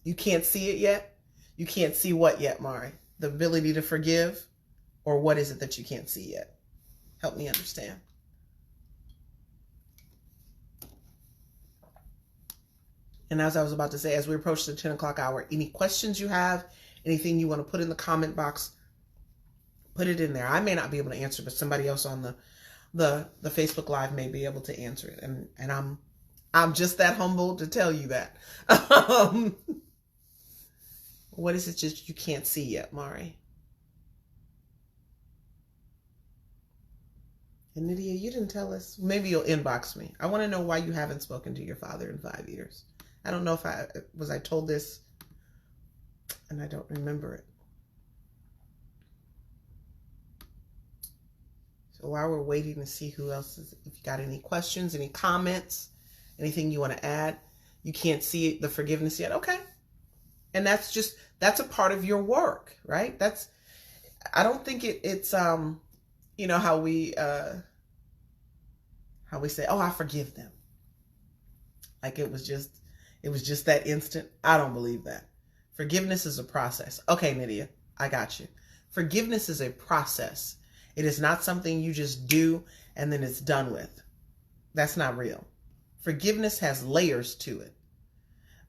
you can't see it yet. You can't see what yet, Mari? The ability to forgive, or what is it that you can't see yet? Help me understand. And as I was about to say, as we approach the 10 o'clock hour, any questions you have, anything you want to put in the comment box, put it in there. I may not be able to answer, but somebody else on the Facebook Live may be able to answer it. And I'm just that humble to tell you that. What is it just you can't see yet, Mari? And Nydia, you didn't tell us. Maybe you'll inbox me. I want to know why you haven't spoken to your father in 5 years. I don't know if I told this and I don't remember it. So while we're waiting to see who else is, if you got any questions, any comments, anything you want to add, you can't see the forgiveness yet. Okay. And that's a part of your work, right? I don't think it's you know, how we say, oh, I forgive them. Like it was just that instant. I don't believe that. Forgiveness is a process. Okay, Nydia, I got you. Forgiveness is a process. It is not something you just do and then it's done with. That's not real. Forgiveness has layers to it.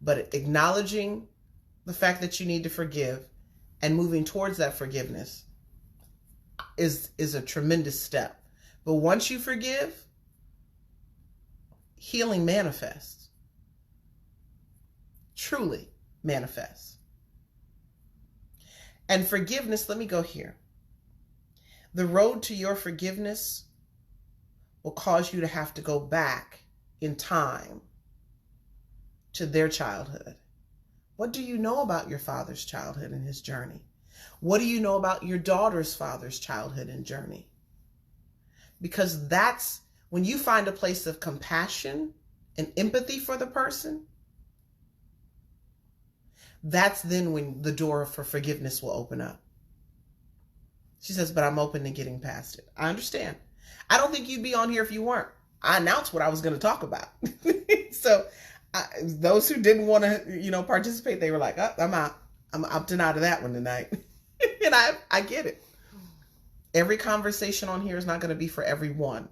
But acknowledging the fact that you need to forgive and moving towards that forgiveness is a tremendous step. But once you forgive, healing manifests. Truly manifests. And forgiveness, let me go here. The road to your forgiveness will cause you to have to go back in time to their childhood. What do you know about your father's childhood and his journey? What do you know about your daughter's father's childhood and journey? Because that's when you find a place of compassion and empathy for the person, that's then when the door for forgiveness will open up. She says, but I'm open to getting past it. I understand. I don't think you'd be on here if you weren't. I announced what I was going to talk about. So those who didn't want to, participate, they were like, oh, I'm out. I'm opting out of that one tonight. And I get it. Every conversation on here is not going to be for everyone.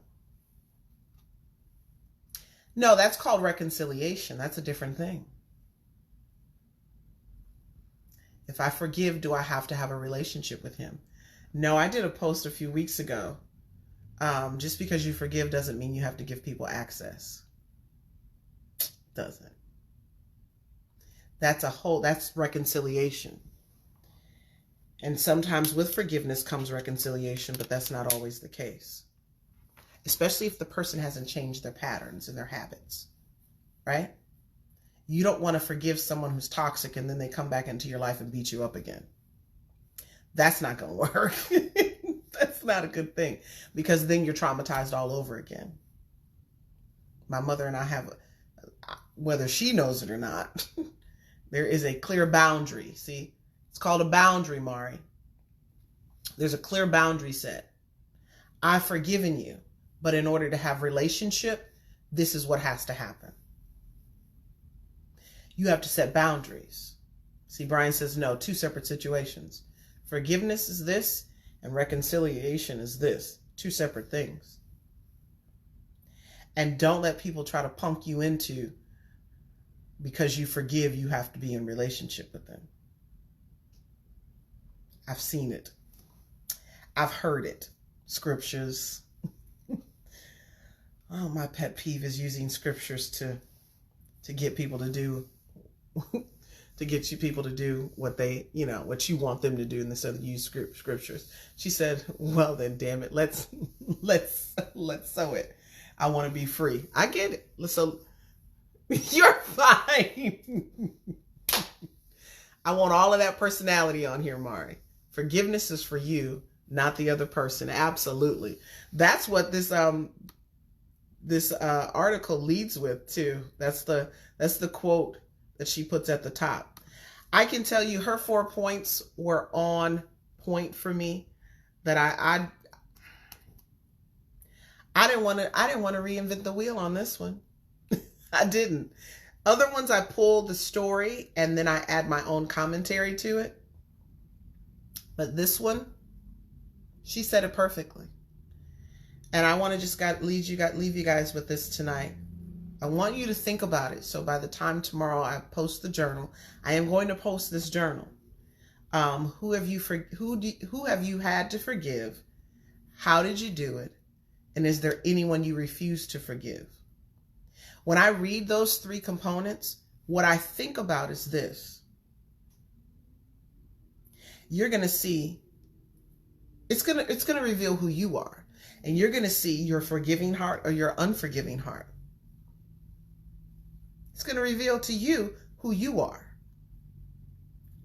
No, that's called reconciliation. That's a different thing. If I forgive, do I have to have a relationship with him? No, I did a post a few weeks ago. Just because you forgive doesn't mean you have to give people access. Doesn't. That's reconciliation. And sometimes with forgiveness comes reconciliation, but that's not always the case. Especially if the person hasn't changed their patterns and their habits, right? You don't want to forgive someone who's toxic and then they come back into your life and beat you up again. That's not going to work. That's not a good thing, because then you're traumatized all over again. My mother and I have, whether she knows it or not, there is a clear boundary. See, it's called a boundary, Mari. There's a clear boundary set. I've forgiven you, but in order to have relationship, this is what has to happen. You have to set boundaries. See, Brian says, no, two separate situations. Forgiveness is this, and reconciliation is this. Two separate things. And don't let people try to punk you into, because you forgive, you have to be in relationship with them. I've seen it. I've heard it. Scriptures. Oh, my pet peeve is using scriptures to get people to do people to do what they, what you want them to do, instead of use scriptures. She said, well then, damn it, let's sow it. I want to be free. I get it. So you're fine. I want all of that personality on here, Mari. Forgiveness is for you, not the other person. Absolutely. That's what this article leads with too. That's the quote that she puts at the top. I can tell you her 4 points were on point for me. That I didn't want to reinvent the wheel on this one. I didn't. Other ones I pull the story and then I add my own commentary to it. But this one, she said it perfectly. And I want to just leave you guys with this tonight. I want you to think about it. So by the time tomorrow I post the journal, I am going to post this journal. Who have you had to forgive? How did you do it? And is there anyone you refuse to forgive? When I read those 3 components, what I think about is this. You're going to see, it's going to reveal who you are. And you're going to see your forgiving heart or your unforgiving heart. It's going to reveal to you who you are.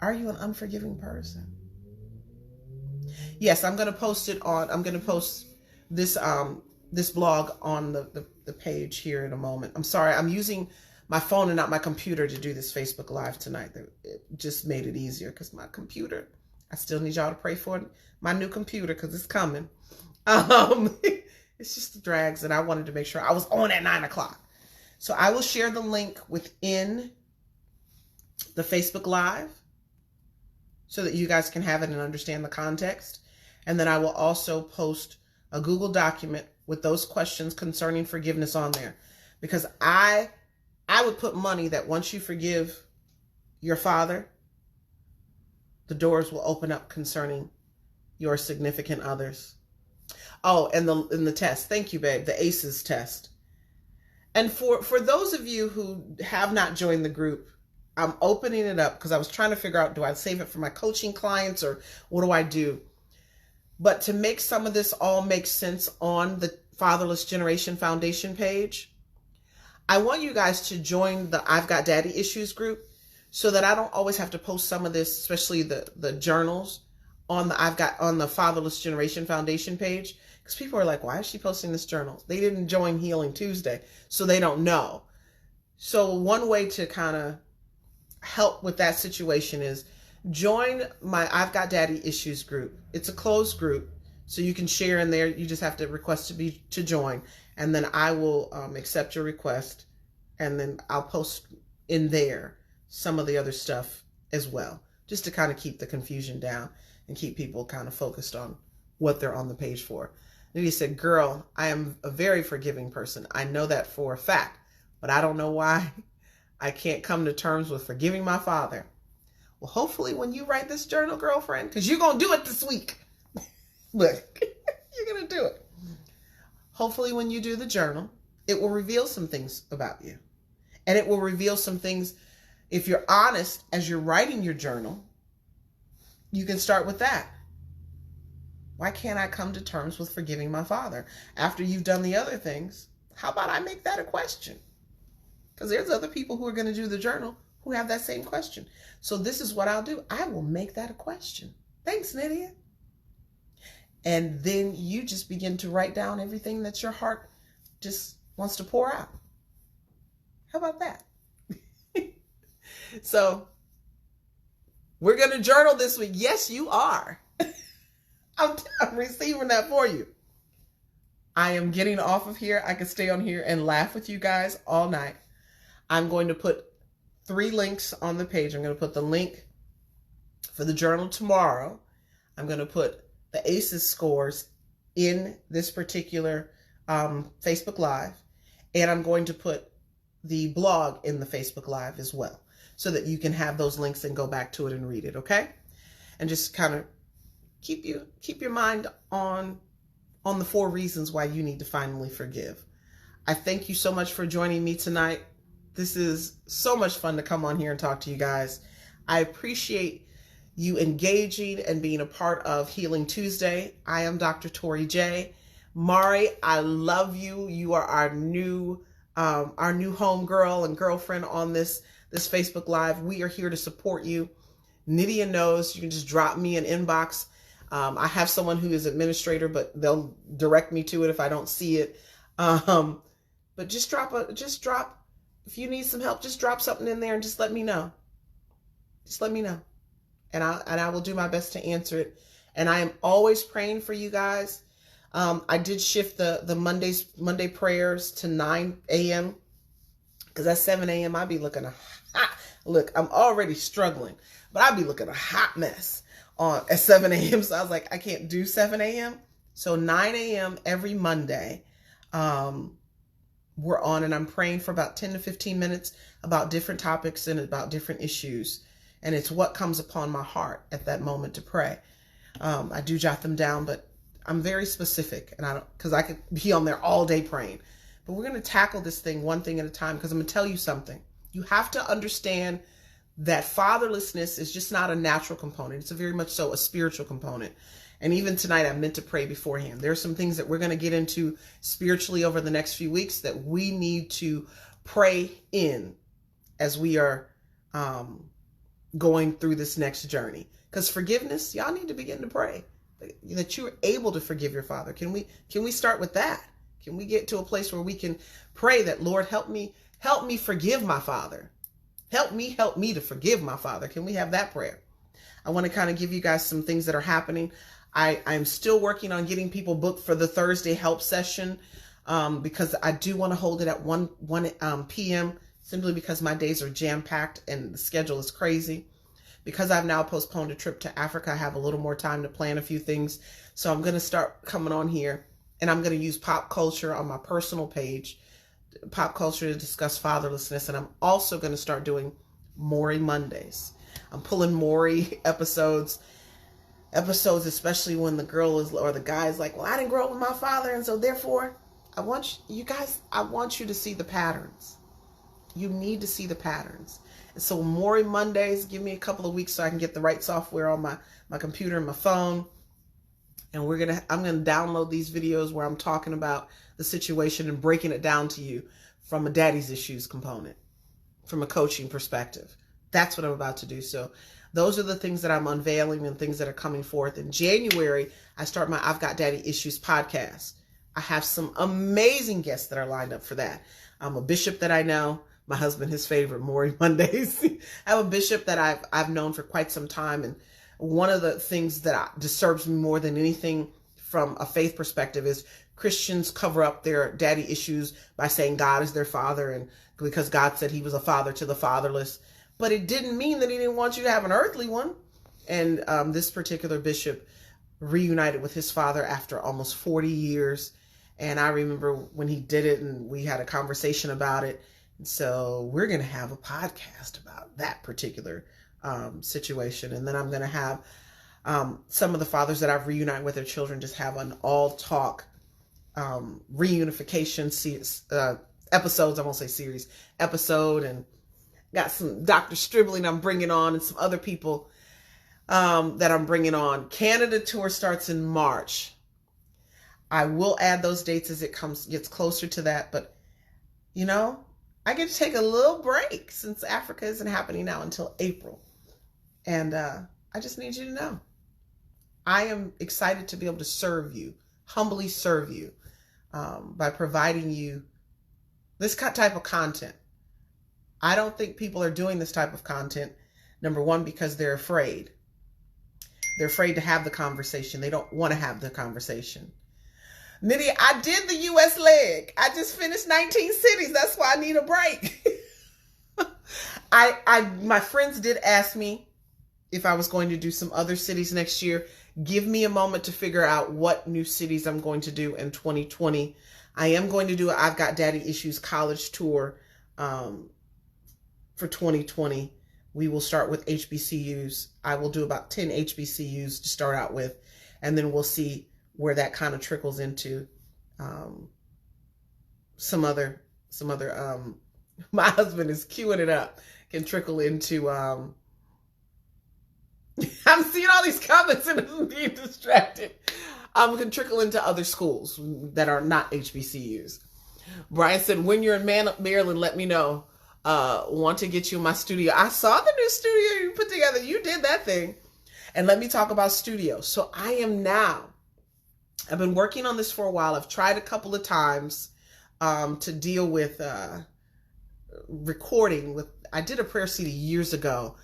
Are you an unforgiving person? Yes, I'm going to post this this blog on the page here in a moment. I'm sorry, I'm using my phone and not my computer to do this Facebook Live tonight. It just made it easier because my computer, I still need y'all to pray for my new computer because it's coming. It's just the drags, and I wanted to make sure I was on at 9 o'clock. So I will share the link within the Facebook Live so that you guys can have it and understand the context. And then I will also post a Google document with those questions concerning forgiveness on there. Because I would put money that once you forgive your father, the doors will open up concerning your significant others. Oh, and the test. Thank you, babe. The ACEs test. And for those of you who have not joined the group, I'm opening it up because I was trying to figure out, do I save it for my coaching clients or what do I do? But to make some of this all make sense on the Fatherless Generation Foundation page, I want you guys to join the I've Got Daddy Issues group so that I don't always have to post some of this, especially the journals on the Fatherless Generation Foundation page. Because people are like, why is she posting this journal? They didn't join Healing Tuesday, so they don't know. So one way to kind of help with that situation is join my I've Got Daddy Issues group. It's a closed group, so you can share in there. You just have to request to join, and then I will accept your request, and then I'll post in there some of the other stuff as well, just to kind of keep the confusion down and keep people kind of focused on what they're on the page for. And he said, girl, I am a very forgiving person. I know that for a fact, but I don't know why I can't come to terms with forgiving my father. Well, hopefully when you write this journal, girlfriend, because you're going to do it this week. Look, you're going to do it. Hopefully when you do the journal, it will reveal some things about you. And it will reveal some things, if you're honest, as you're writing your journal, you can start with that. Why can't I come to terms with forgiving my father? After you've done the other things, how about I make that a question? Because there's other people who are going to do the journal who have that same question. So this is what I'll do. I will make that a question. Thanks, Nydia. And then you just begin to write down everything that your heart just wants to pour out. How about that? So we're going to journal this week. Yes, you are. I'm receiving that for you. I am getting off of here. I can stay on here and laugh with you guys all night. I'm going to put 3 links on the page. I'm going to put the link for the journal tomorrow. I'm going to put the ACEs scores in this particular Facebook Live. And I'm going to put the blog in the Facebook Live as well, so that you can have those links and go back to it and read it, okay? And just kind of keep your mind on the 4 reasons why you need to finally forgive. I thank you so much for joining me tonight. This is so much fun to come on here and talk to you guys. I appreciate you engaging and being a part of Healing Tuesday. I am Dr. Tori J. Mari, I love you. You are our new homegirl and girlfriend on this Facebook Live. We are here to support you. Nydia knows you can just drop me an inbox. I have someone who is administrator, but they'll direct me to it if I don't see it. But just drop, if you need some help, just drop something in there and just let me know. just let me know. And I will do my best to answer it. And I am always praying for you guys. I did shift the Monday prayers to 9 a.m. because at 7 a.m. I'll be looking a hot, look, I'm already struggling, but I'll be looking a hot mess at 7 a.m. So I was like, I can't do 7 a.m. So 9 a.m. every Monday, we're on, and I'm praying for about 10 to 15 minutes about different topics and about different issues. And it's what comes upon my heart at that moment to pray. I do jot them down, but I'm very specific, and because I could be on there all day praying. But we're going to tackle this thing one thing at a time, because I'm going to tell you something. You have to understand that fatherlessness is just not a natural component. It's a very much so a spiritual component. And even tonight, I meant to pray beforehand. There are some things that we're going to get into spiritually over the next few weeks that we need to pray in as we are going through this next journey. Because forgiveness, y'all need to begin to pray that you're able to forgive your father. Can we start with that? Can we get to a place where we can pray that, Lord, help me forgive my father. Help me to forgive my father. Can we have that prayer? I want to kind of give you guys some things that are happening. I'm still working on getting people booked for the Thursday help session because I do want to hold it at 1 p.m. simply because my days are jam-packed and the schedule is crazy. Because I've now postponed a trip to Africa, I have a little more time to plan a few things. So I'm going to start coming on here, and I'm going to use pop culture on my personal page, pop culture to discuss fatherlessness. And I'm also going to start doing Maury Mondays. I'm pulling Maury episodes, especially when the girl is, or the guy is like, well, I didn't grow up with my father. And so therefore, I want you to see the patterns. You need to see the patterns. And so Maury Mondays, give me a couple of weeks so I can get the right software on my computer and my phone. And I'm going to download these videos where I'm talking about the situation and breaking it down to you from a daddy's issues component, from a coaching perspective. That's what I'm about to do. So those are the things that I'm unveiling and things that are coming forth. In January, I start my I've Got Daddy Issues podcast. I have some amazing guests that are lined up for that. I'm a bishop that I know. My husband, his favorite, Maury Mondays. I have a bishop that I've known for quite some time. And one of the things that disturbs me more than anything from a faith perspective is Christians cover up their daddy issues by saying God is their father, and because God said he was a father to the fatherless. But it didn't mean that he didn't want you to have an earthly one. And this particular bishop reunited with his father after almost 40 years. And I remember when he did it, and we had a conversation about it. So we're going to have a podcast about that particular situation. And then I'm going to have some of the fathers that I've reunited with their children just have an all talk reunification episodes. I won't say series, episode. And got some Dr. Stribling I'm bringing on, and some other people that I'm bringing on. Canada tour starts in March. I will add those dates as it gets closer to that. But, I get to take a little break since Africa isn't happening now until April. And I just need you to know, I am excited to be able to serve you, humbly serve you by providing you this type of content. I don't think people are doing this type of content, number one, because they're afraid. They're afraid to have the conversation. They don't want to have the conversation. Nitty, I did the U.S. leg. I just finished 19 cities. That's why I need a break. My friends did ask me if I was going to do some other cities next year. Give me a moment to figure out what new cities I'm going to do in 2020. I am going to do I've Got Daddy Issues college tour for 2020. We will start with HBCUs. I will do about 10 HBCUs to start out with, and then we'll see where that kind of trickles into some other my husband is queuing it up, can trickle into I'm seeing all these comments and I'm being distracted. Can trickle into other schools that are not HBCUs. Brian said, when you're in Maryland, let me know. Want to get you in my studio. I saw the new studio you put together. You did that thing. And let me talk about studio. So I've been working on this for a while. I've tried a couple of times to deal with recording. I did a prayer CD years ago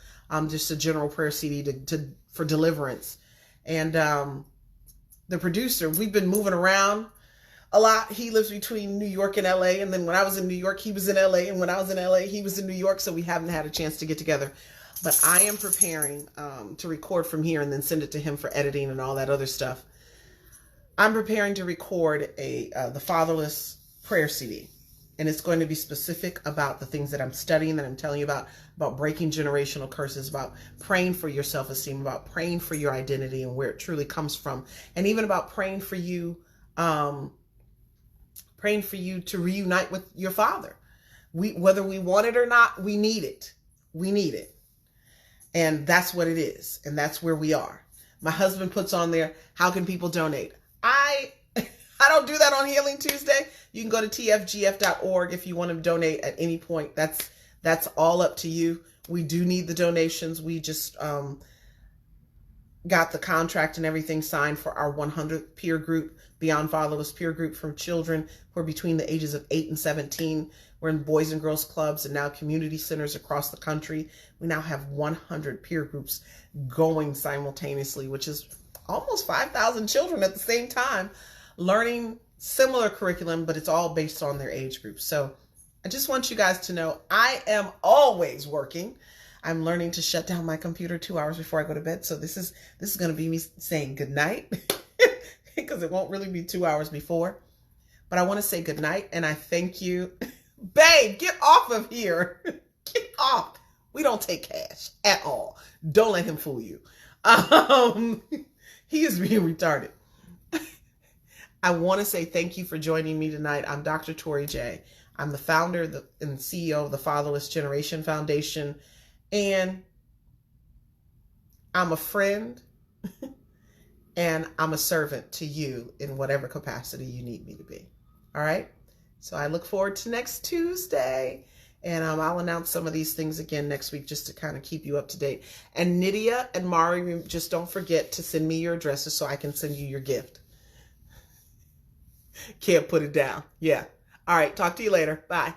just a general prayer CD for deliverance. And the producer, we've been moving around a lot. He lives between New York and LA. And then when I was in New York, he was in LA. And when I was in LA, he was in New York. So we haven't had a chance to get together. But I am preparing to record from here and then send it to him for editing and all that other stuff. I'm preparing to record the Fatherless prayer CD. And it's going to be specific about the things that I'm studying, that I'm telling you about breaking generational curses, about praying for your self-esteem, about praying for your identity and where it truly comes from. And even about praying for you to reunite with your father. Whether we want it or not, we need it. We need it. And that's what it is. And that's where we are. My husband puts on there, how can people donate? I don't do that on Healing Tuesday. You can go to tfgf.org if you want to donate at any point. That's all up to you. We do need the donations. We just got the contract and everything signed for our 100th peer group, Beyond Fatherless peer group from children who are between the ages of 8 and 17. We're in boys and girls clubs and now community centers across the country. We now have 100 peer groups going simultaneously, which is almost 5,000 children at the same time, learning similar curriculum, but it's all based on their age group. So I just want you guys to know I am always working. I'm learning to shut down my computer 2 hours before I go to bed. So this is going to be me saying good night because it won't really be 2 hours before. But I want to say good night and I thank you. Babe, get off of here. Get off. We don't take cash at all. Don't let him fool you. He is being retarded. I want to say thank you for joining me tonight. I'm Dr. Tori J. I'm the founder and CEO of the Fatherless Generation Foundation. And I'm a friend and I'm a servant to you in whatever capacity you need me to be. All right? So I look forward to next Tuesday. And I'll announce some of these things again next week just to kind of keep you up to date. And Nydia and Mari, just don't forget to send me your addresses so I can send you your gift. Can't put it down. Yeah. All right. Talk to you later. Bye.